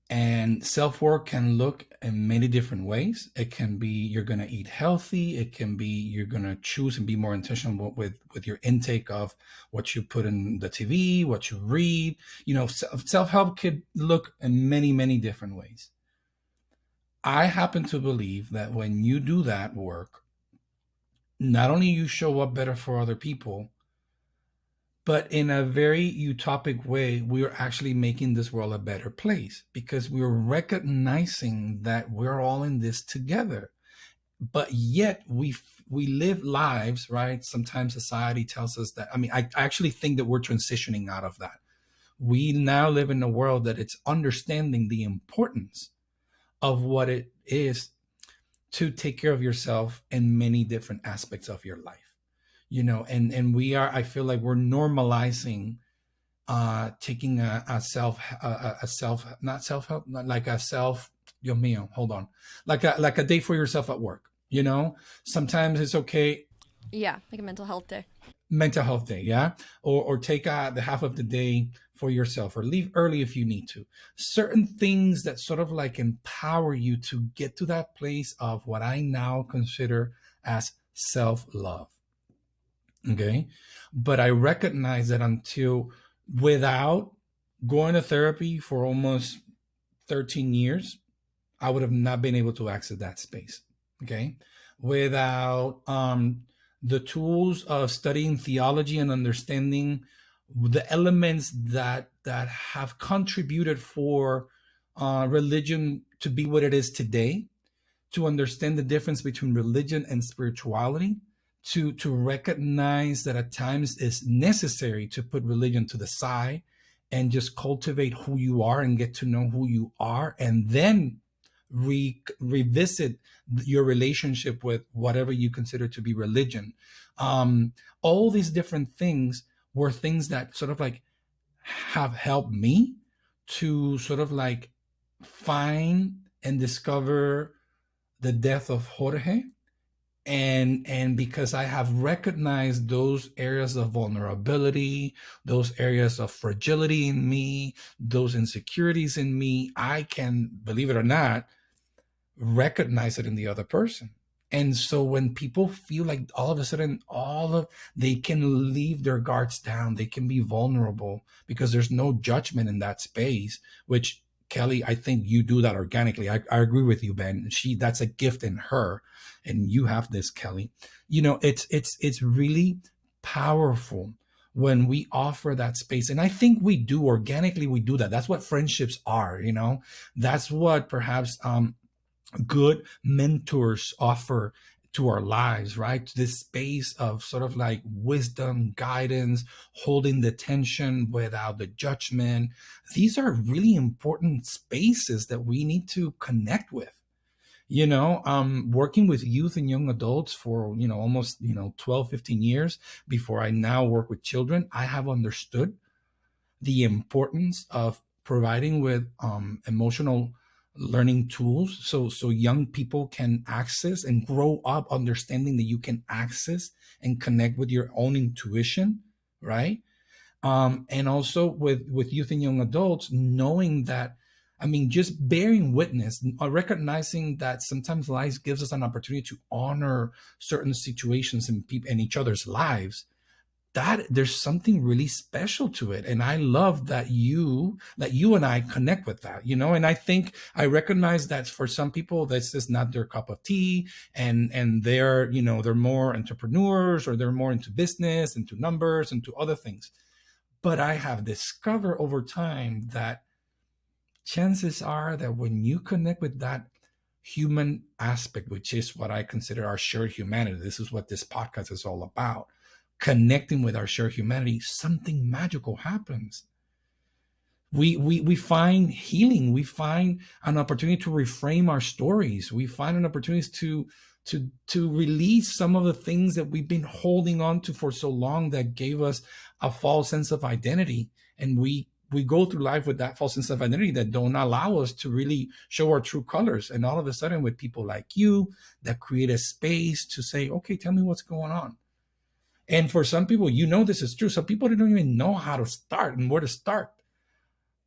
And self-work can look in many different ways. It can be you're going to eat healthy. It can be you're going to choose and be more intentional with your intake of what you put in the TV, what you read. You know, self-help could look in many, many different ways. I happen to believe that when you do that work, not only you show up better for other people, but in a very utopic way, we are actually making this world a better place because we're recognizing that we're all in this together. But yet we live lives, right? Sometimes society tells us that. I mean, I actually think that we're transitioning out of that. We now live in a world that it's understanding the importance of what it is to take care of yourself in many different aspects of your life. You know, and I feel like we're normalizing taking a self, not self-help, not like a self, Dios mío, hold on. Like a day for yourself at work, you know? Sometimes it's okay. Yeah, like a mental health day. Mental health day, yeah? Or take the half of the day for yourself, or leave early if you need to. Certain things that sort of like empower you to get to that place of what I now consider as self-love. Okay. But I recognize that until, without going to therapy for almost 13 years, I would have not been able to access that space. Okay. Without the tools of studying theology and understanding the elements that have contributed for religion to be what it is today, to understand the difference between religion and spirituality, to recognize that at times it's necessary to put religion to the side and just cultivate who you are and get to know who you are, and then revisit your relationship with whatever you consider to be religion. All these different things were things that sort of like have helped me to sort of like find and discover the death of Jorge. And because I have recognized those areas of vulnerability, those areas of fragility in me, those insecurities in me, I can, believe it or not, recognize it in the other person. And so when people feel like all of a sudden they can leave their guards down, they can be vulnerable because there's no judgment in that space, which Kelly, I think you do that organically. I agree with you, Ben. That's a gift in her, and you have this, Kelly. You know, it's really powerful when we offer that space. And I think we do organically, we do that. That's what friendships are, you know. That's what perhaps good mentors offer to our lives, right? This space of sort of like wisdom, guidance, holding the tension without the judgment. These are really important spaces that we need to connect with. You know, working with youth and young adults for, almost, 12, 15 years before I now work with children, I have understood the importance of providing with emotional learning tools so young people can access and grow up understanding that you can access and connect with your own intuition, right? And also with youth and young adults, knowing that, just bearing witness, recognizing that sometimes life gives us an opportunity to honor certain situations in people in each other's lives, that there's something really special to it. And I love that you and I connect with that, and I think I recognize that for some people, this is not their cup of tea, and they're, they're more entrepreneurs, or they're more into business, into numbers, into other things. But I have discovered over time that chances are that when you connect with that human aspect, which is what I consider our shared humanity, this is what this podcast is all about, connecting with our shared humanity, something magical happens. We find healing. We find an opportunity to reframe our stories. We find an opportunity to release some of the things that we've been holding on to for so long that gave us a false sense of identity. And we go through life with that false sense of identity that don't allow us to really show our true colors. And all of a sudden, with people like you that create a space to say, okay, tell me what's going on. And for some people, this is true. Some people don't even know how to start and where to start.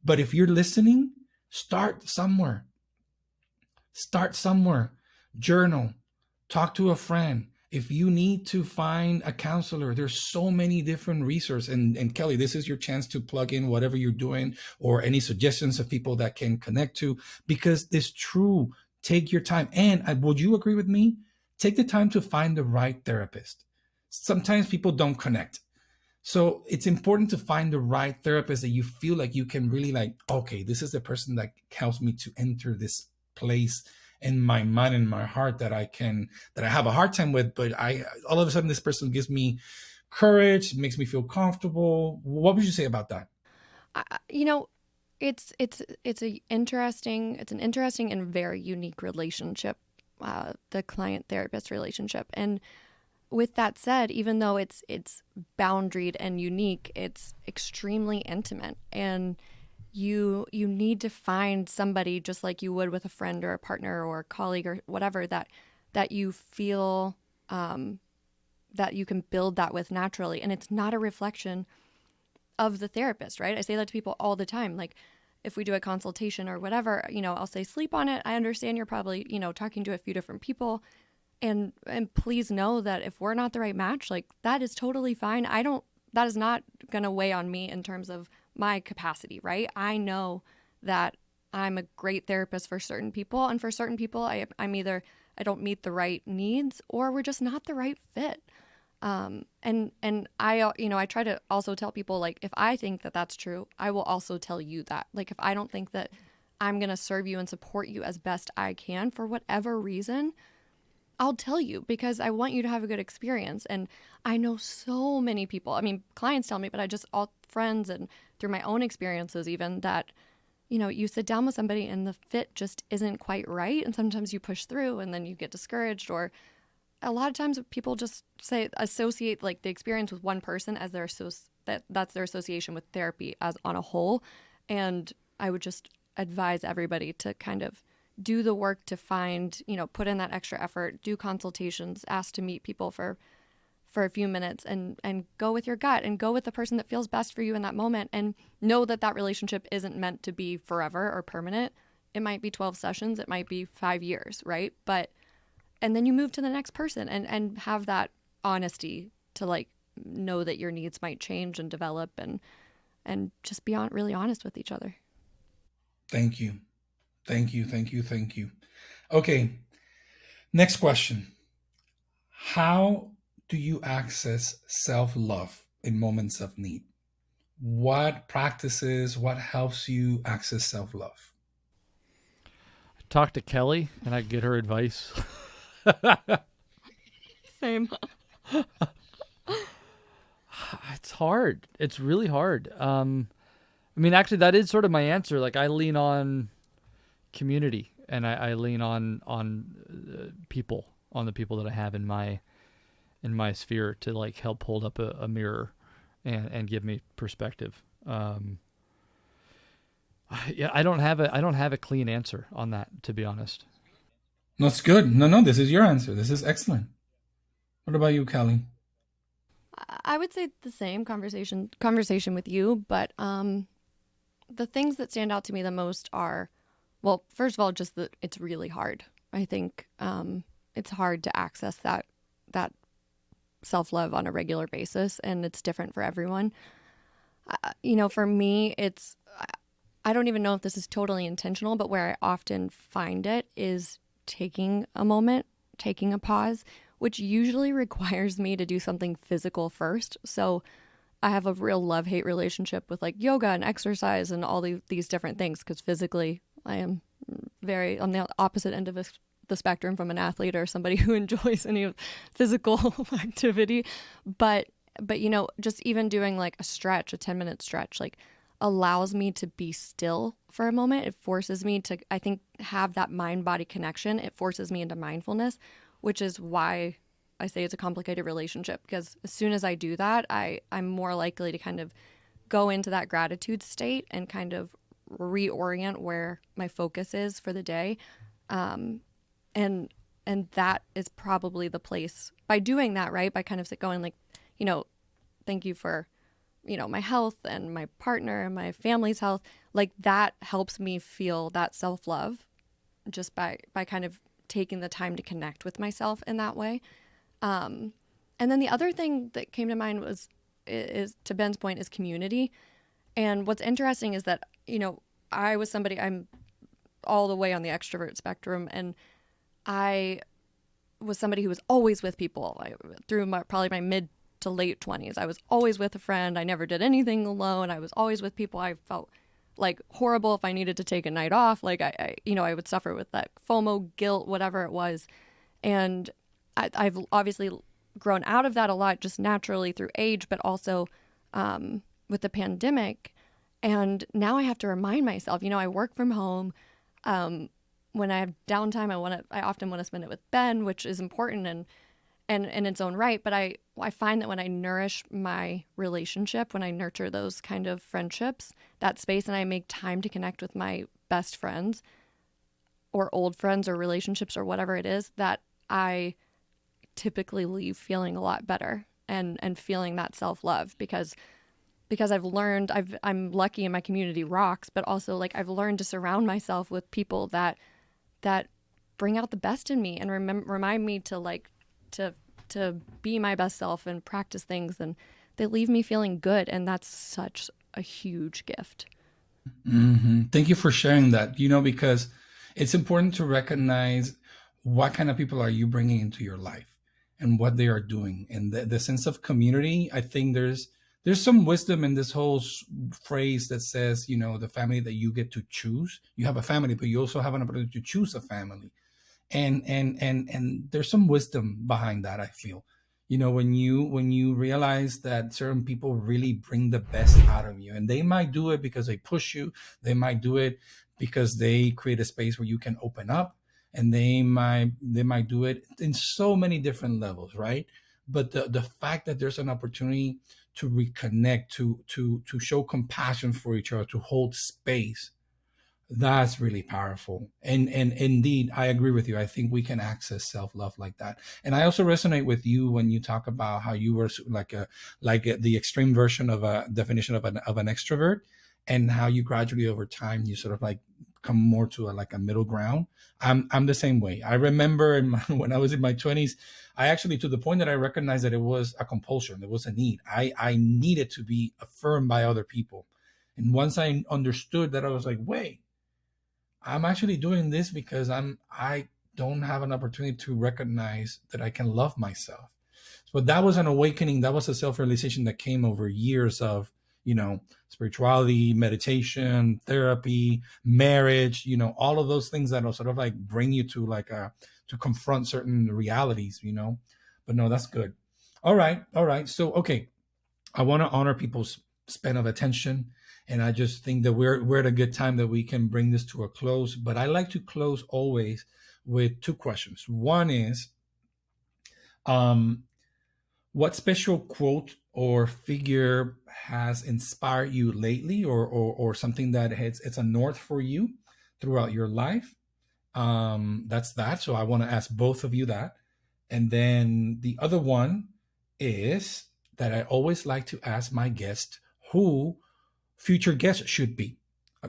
But if you're listening, start somewhere. Start somewhere. Journal. Talk to a friend. If you need to find a counselor, there's so many different resources. And Kelly, this is your chance to plug in whatever you're doing or any suggestions of people that can connect to, because it's true. Take your time. And would you agree with me? Take the time to find the right therapist. Sometimes people don't connect. So it's important to find the right therapist that you feel like you can really okay, this is the person that helps me to enter this place in my mind and my heart that I have a hard time with, but all of a sudden this person gives me courage, makes me feel comfortable. What would you say about that? It's an interesting and very unique relationship, the client therapist relationship. And with that said, even though it's boundaried and unique, it's extremely intimate, and you need to find somebody, just like you would with a friend or a partner or a colleague or whatever, that you feel that you can build that with naturally. And it's not a reflection of the therapist, right? I say that to people all the time. Like, if we do a consultation or whatever, I'll say, sleep on it. I understand you're probably, talking to a few different people. And please know that if we're not the right match, like, that is totally fine. That is not going to weigh on me in terms of my capacity, right? I know that I'm a great therapist for certain people, and for certain people, I'm either I don't meet the right needs, or we're just not the right fit. And I try to also tell people, like, if I think that that's true, I will also tell you that. Like, if I don't think that I'm going to serve you and support you as best I can for whatever reason, I'll tell you, because I want you to have a good experience. And I know so many people, I mean, clients tell me, but all friends and through my own experiences even, that, you sit down with somebody and the fit just isn't quite right. And sometimes you push through and then you get discouraged, or a lot of times people just associate like the experience with one person as that's their association with therapy as on a whole. And I would just advise everybody to kind of do the work to find, put in that extra effort, do consultations, ask to meet people for a few minutes, and go with your gut and go with the person that feels best for you in that moment, and know that that relationship isn't meant to be forever or permanent. It might be 12 sessions, it might be 5 years, right? And then you move to the next person, and have that honesty to, like, know that your needs might change and develop, and just be really honest with each other. Thank you. Okay, next question. How do you access self-love in moments of need? What practices, what helps you access self-love? Talk to Kelly and I get her advice. Same. It's hard. It's really hard. I mean, actually, that is sort of my answer. Like, I lean on community, and I lean on people, on the people that I have in my sphere to, like, help hold up a mirror and give me perspective. Yeah, I don't have a clean answer on that, to be honest. That's good. No, this is your answer. This is excellent. What about you, Kelly? I would say the same conversation with you, but the things that stand out to me the most are, well, first of all, just that it's really hard. I think it's hard to access that self-love on a regular basis, and it's different for everyone. For me, I don't even know if this is totally intentional, but where I often find it is taking a moment, taking a pause, which usually requires me to do something physical first. So I have a real love-hate relationship with, like, yoga and exercise and all these different things, because physically I am very on the opposite end of the spectrum from an athlete or somebody who enjoys any physical activity. But just even doing, like, a 10-minute stretch, like, allows me to be still for a moment. It forces me to, I think, have that mind-body connection. It forces me into mindfulness, which is why I say it's a complicated relationship, because as soon as I do that, I'm more likely to kind of go into that gratitude state and kind of reorient where my focus is for the day. And that is probably the place, by doing that, right? By kind of going, like, thank you for, my health and my partner and my family's health. Like, that helps me feel that self-love just by kind of taking the time to connect with myself in that way. And then the other thing that came to mind is to Ben's point, is community. And what's interesting is that, I'm all the way on the extrovert spectrum, and I was somebody who was always with people. Through probably my mid to late 20s, I was always with a friend. I never did anything alone. I was always with people. I felt like horrible if I needed to take a night off. Like, I would suffer with that FOMO, guilt, whatever it was. And I've obviously grown out of that a lot, just naturally through age, but also with the pandemic. And now I have to remind myself, I work from home. When I have downtime, I often want to spend it with Ben, which is important. and in its own right. But I find that when I nourish my relationship, when I nurture those kind of friendships, that space, and I make time to connect with my best friends or old friends or relationships or whatever it is, that I typically leave feeling a lot better and feeling that self-love because I've learned, I'm lucky and my community rocks, but also like I've learned to surround myself with people that bring out the best in me and remind me to be my best self and practice things, and they leave me feeling good, and that's such a huge gift. Thank you for sharing that, because it's important to recognize what kind of people are you bringing into your life and what they are doing. And the sense of community, I think there's some wisdom in this whole phrase that says, the family that you get to choose. You have a family, but you also have an opportunity to choose a family. And there's some wisdom behind that, I feel. When you realize that certain people really bring the best out of you, and they might do it because they push you, they might do it because they create a space where you can open up, and they might do it in so many different levels, right? But the fact that there's an opportunity to reconnect, to show compassion for each other, to hold space, that's really powerful. And indeed, I agree with you. I think we can access self-love like that. And I also resonate with you when you talk about how you were the extreme version of a definition of an extrovert, and how you gradually over time you sort of like come more to a middle ground. I'm the same way. I remember when I was in my 20s, I actually, to the point that I recognized that it was a compulsion, it was a need. I needed to be affirmed by other people. And once I understood that, I was like, wait, I'm actually doing this because I don't have an opportunity to recognize that I can love myself. So that was an awakening. That was a self-realization that came over years of, spirituality, meditation, therapy, marriage, all of those things that will sort of like bring you to to confront certain realities, but no, that's good. All right. So, okay. I want to honor people's span of attention. And I just think that we're at a good time that we can bring this to a close. But I like to close always with two questions. One is, what special quote or figure has inspired you lately, or something that it's a north for you throughout your life? That's that. So I want to ask both of you that. And then the other one is that I always like to ask my guest who future guests should be.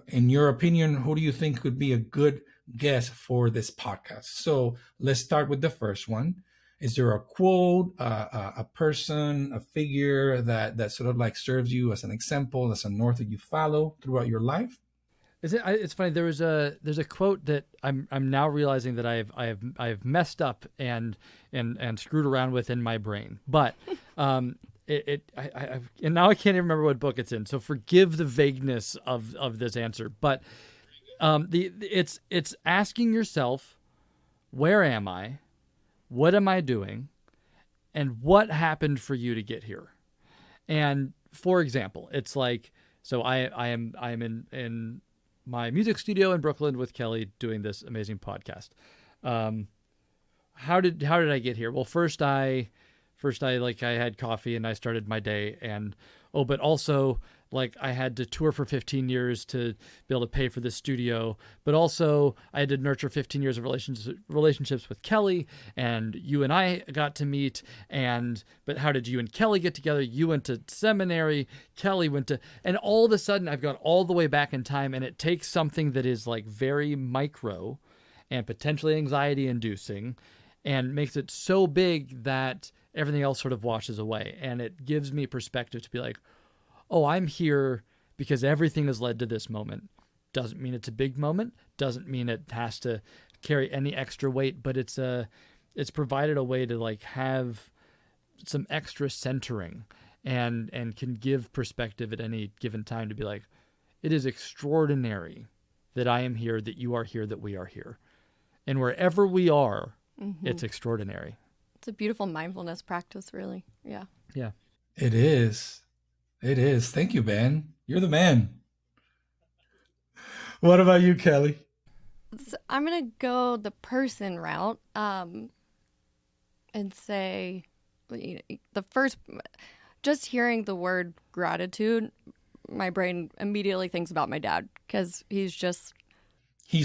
In your opinion, who do you think could be a good guest for this podcast? So let's start with the first one. Is there a quote, a person, a figure that sort of like serves you as an example, as a north that you follow throughout your life? It's funny. There's a quote that I'm now realizing that I've messed up and screwed around with in my brain, but and now I can't even remember what book it's in. So forgive the vagueness of this answer, but it's asking yourself, where am I? What am I doing? And what happened for you to get here? And for example, it's like, so I am in my music studio in Brooklyn with Kelly doing this amazing podcast. How did I get here? Well, first I had coffee and I started my day, but also like I had to tour for 15 years to be able to pay for this studio, but also I had to nurture 15 years of relationships with Kelly, and you and I got to meet. But how did you and Kelly get together? You went to seminary, Kelly went to, and all of a sudden I've got all the way back in time, and it takes something that is like very micro and potentially anxiety inducing and makes it so big that everything else sort of washes away. And it gives me perspective to be like, oh, I'm here because everything has led to this moment. Doesn't mean it's a big moment. Doesn't mean it has to carry any extra weight, but it's provided a way to like have some extra centering and can give perspective at any given time to be like, it is extraordinary that I am here, that you are here, that we are here. And wherever we are, it's extraordinary. It's a beautiful mindfulness practice, really. Yeah. Yeah. It is. Thank you, Ben. You're the man. What about you, Kelly? So I'm going to go the person route. and say the first, just hearing the word gratitude, my brain immediately thinks about my dad because he's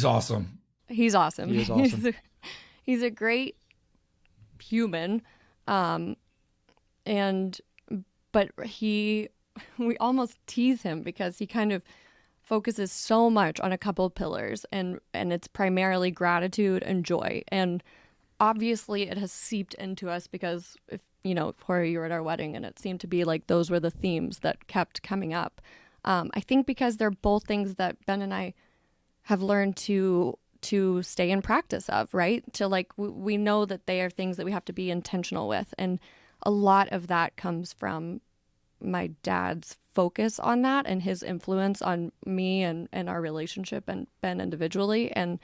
awesome. He's awesome. He is awesome. He's a great human. But we almost tease him because he kind of focuses so much on a couple of pillars, and it's primarily gratitude and joy. And obviously it has seeped into us because if Jorge, you were at our wedding and it seemed to be like those were the themes that kept coming up. I think because they're both things that Ben and I have learned to stay in practice of, right? To like, we know that they are things that we have to be intentional with. And a lot of that comes from my dad's focus on that and his influence on me and our relationship and Ben individually. And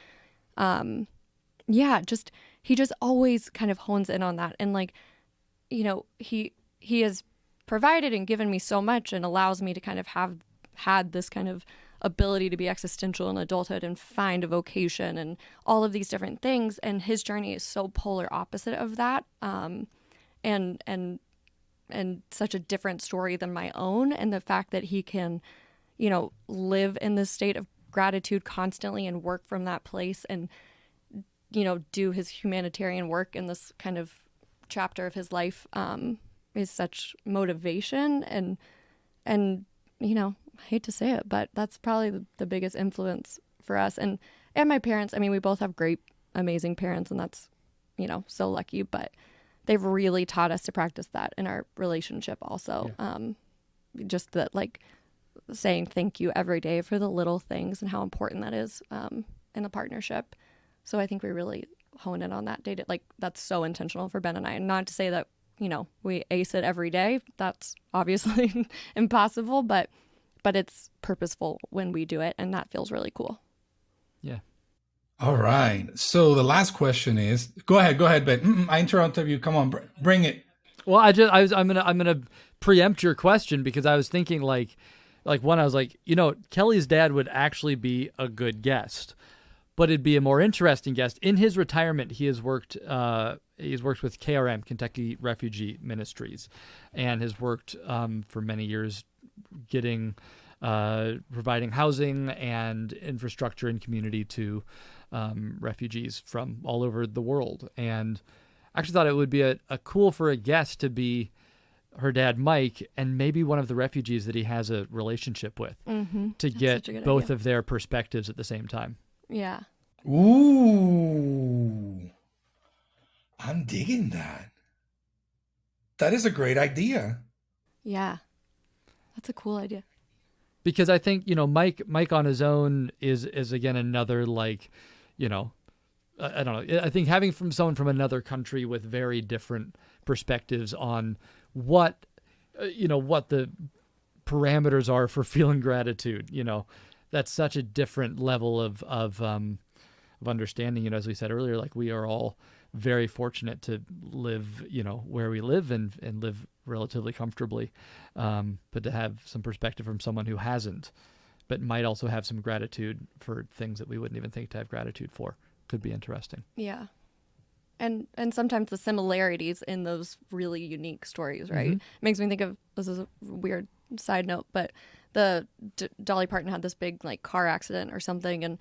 he just always kind of hones in on that. And like, he has provided and given me so much and allows me to kind of have had this kind of ability to be existential in adulthood and find a vocation and all of these different things. And his journey is so polar opposite of that. And such a different story than my own. And the fact that he can, live in this state of gratitude constantly and work from that place and, do his humanitarian work in this kind of chapter of his life, is such motivation. And, I hate to say it, but that's probably the biggest influence for us. And my parents, I mean, we both have great, amazing parents, and that's, so lucky, but they've really taught us to practice that in our relationship also. Yeah. Just that, like, saying thank you every day for the little things and how important that is in the partnership. So I think we really hone in on that data. Like, that's so intentional for Ben and I. And not to say that, we ace it every day. That's obviously impossible, but it's purposeful when we do it. And that feels really cool. Yeah. All right. So the last question is, go ahead, Ben. I interrupted you. Come on, bring it. Well, I'm gonna preempt your question because I was thinking like one, I was like, Kelly's dad would actually be a good guest, but it'd be a more interesting guest. In his retirement, he has worked with KRM, Kentucky Refugee Ministries, and has worked for many years providing housing and infrastructure and community to refugees from all over the world. And I actually thought it would be a cool for a guest to be her dad, Mike, and maybe one of the refugees that he has a relationship with, to get both idea. Of their perspectives at the same time. Yeah. Ooh, I'm digging that. That is a great idea. Yeah. That's a cool idea. Because I think, Mike on his own is again another, like, I don't know. I think having someone from another country with very different perspectives on what the parameters are for feeling gratitude, that's such a different level of understanding. As we said earlier, like, we are all very fortunate to live, where we live and live relatively comfortably. But to have some perspective from someone who hasn't, but might also have some gratitude for things that we wouldn't even think to have gratitude for, could be interesting. Yeah. And sometimes the similarities in those really unique stories, right? It makes me think of, this is a weird side note, but the Dolly Parton had this big like car accident or something and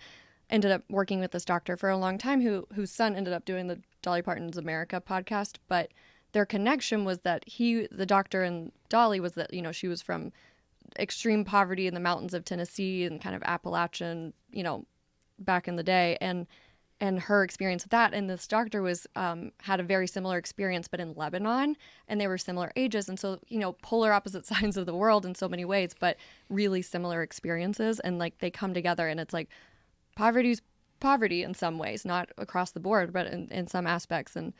ended up working with this doctor for a long time whose son ended up doing the Dolly Parton's America podcast. But their connection was that the doctor and Dolly was that, she was from extreme poverty in the mountains of Tennessee and kind of Appalachian, back in the day. And her experience with that. And this doctor was had a very similar experience, but in Lebanon, and they were similar ages. And so, polar opposite sides of the world in so many ways, but really similar experiences. And like they come together and it's like poverty's poverty in some ways, not across the board, but in some aspects. And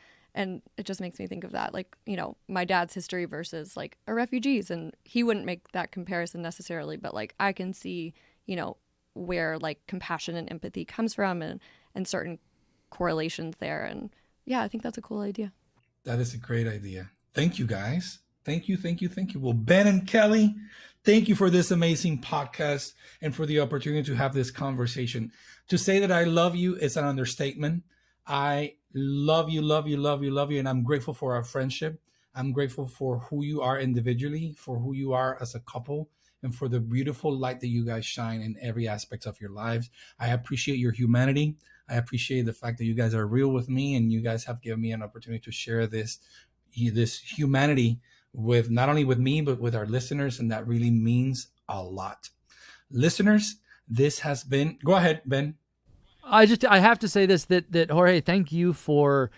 it just makes me think of that, like, my dad's history versus like a refugee's. And he wouldn't make that comparison necessarily, but like I can see, where like compassion and empathy comes from and certain correlations there. And yeah, I think that's a cool idea. That is a great idea. Thank you, guys. Thank you. Well, Ben and Kelly, thank you for this amazing podcast and for the opportunity to have this conversation. To say that I love you is an understatement. I Love you, love you, love you, love you. And I'm grateful for our friendship. I'm grateful for who you are individually, for who you are as a couple, and for the beautiful light that you guys shine in every aspect of your lives. I appreciate your humanity. I appreciate the fact that you guys are real with me, and you guys have given me an opportunity to share this humanity with not only with me, but with our listeners. And that really means a lot. Listeners, this has been, go ahead, Ben. I have to say this, that Jorge, thank you for,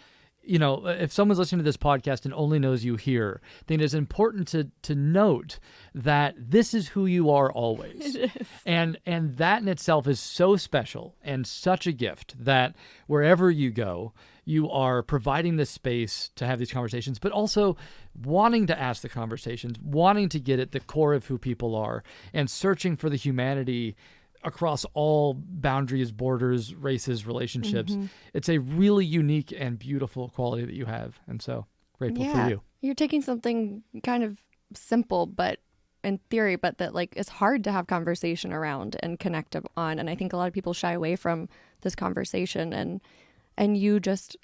if someone's listening to this podcast and only knows you here, then it's important to note that this is who you are always. It is. And that in itself is so special and such a gift that wherever you go, you are providing the space to have these conversations, but also wanting to ask the conversations, wanting to get at the core of who people are, and searching for the humanity across all boundaries, borders, races, relationships. Mm-hmm. It's a really unique and beautiful quality that you have. And so grateful for you. You're taking something kind of simple, but in theory, but that like is hard to have conversation around and connect on. And I think a lot of people shy away from this conversation, and you just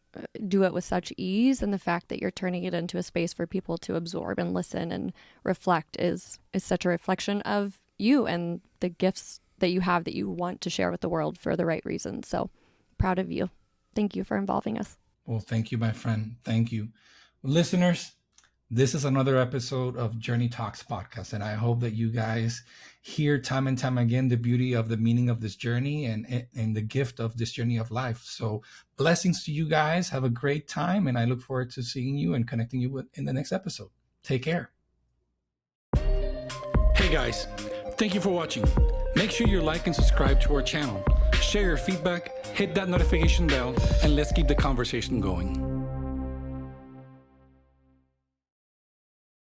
do it with such ease. And the fact that you're turning it into a space for people to absorb and listen and reflect is such a reflection of you and the gifts that you have that you want to share with the world for the right reasons. So proud of you. Thank you for involving us. Well, thank you, my friend. Thank you. Listeners, this is another episode of Journey Talks podcast. And I hope that you guys hear time and time again the beauty of the meaning of this journey and the gift of this journey of life. So blessings to you guys. Have a great time. And I look forward to seeing you and connecting you in the next episode. Take care. Hey guys, thank you for watching. Make sure you like and subscribe to our channel. Share your feedback, hit that notification bell, and let's keep the conversation going.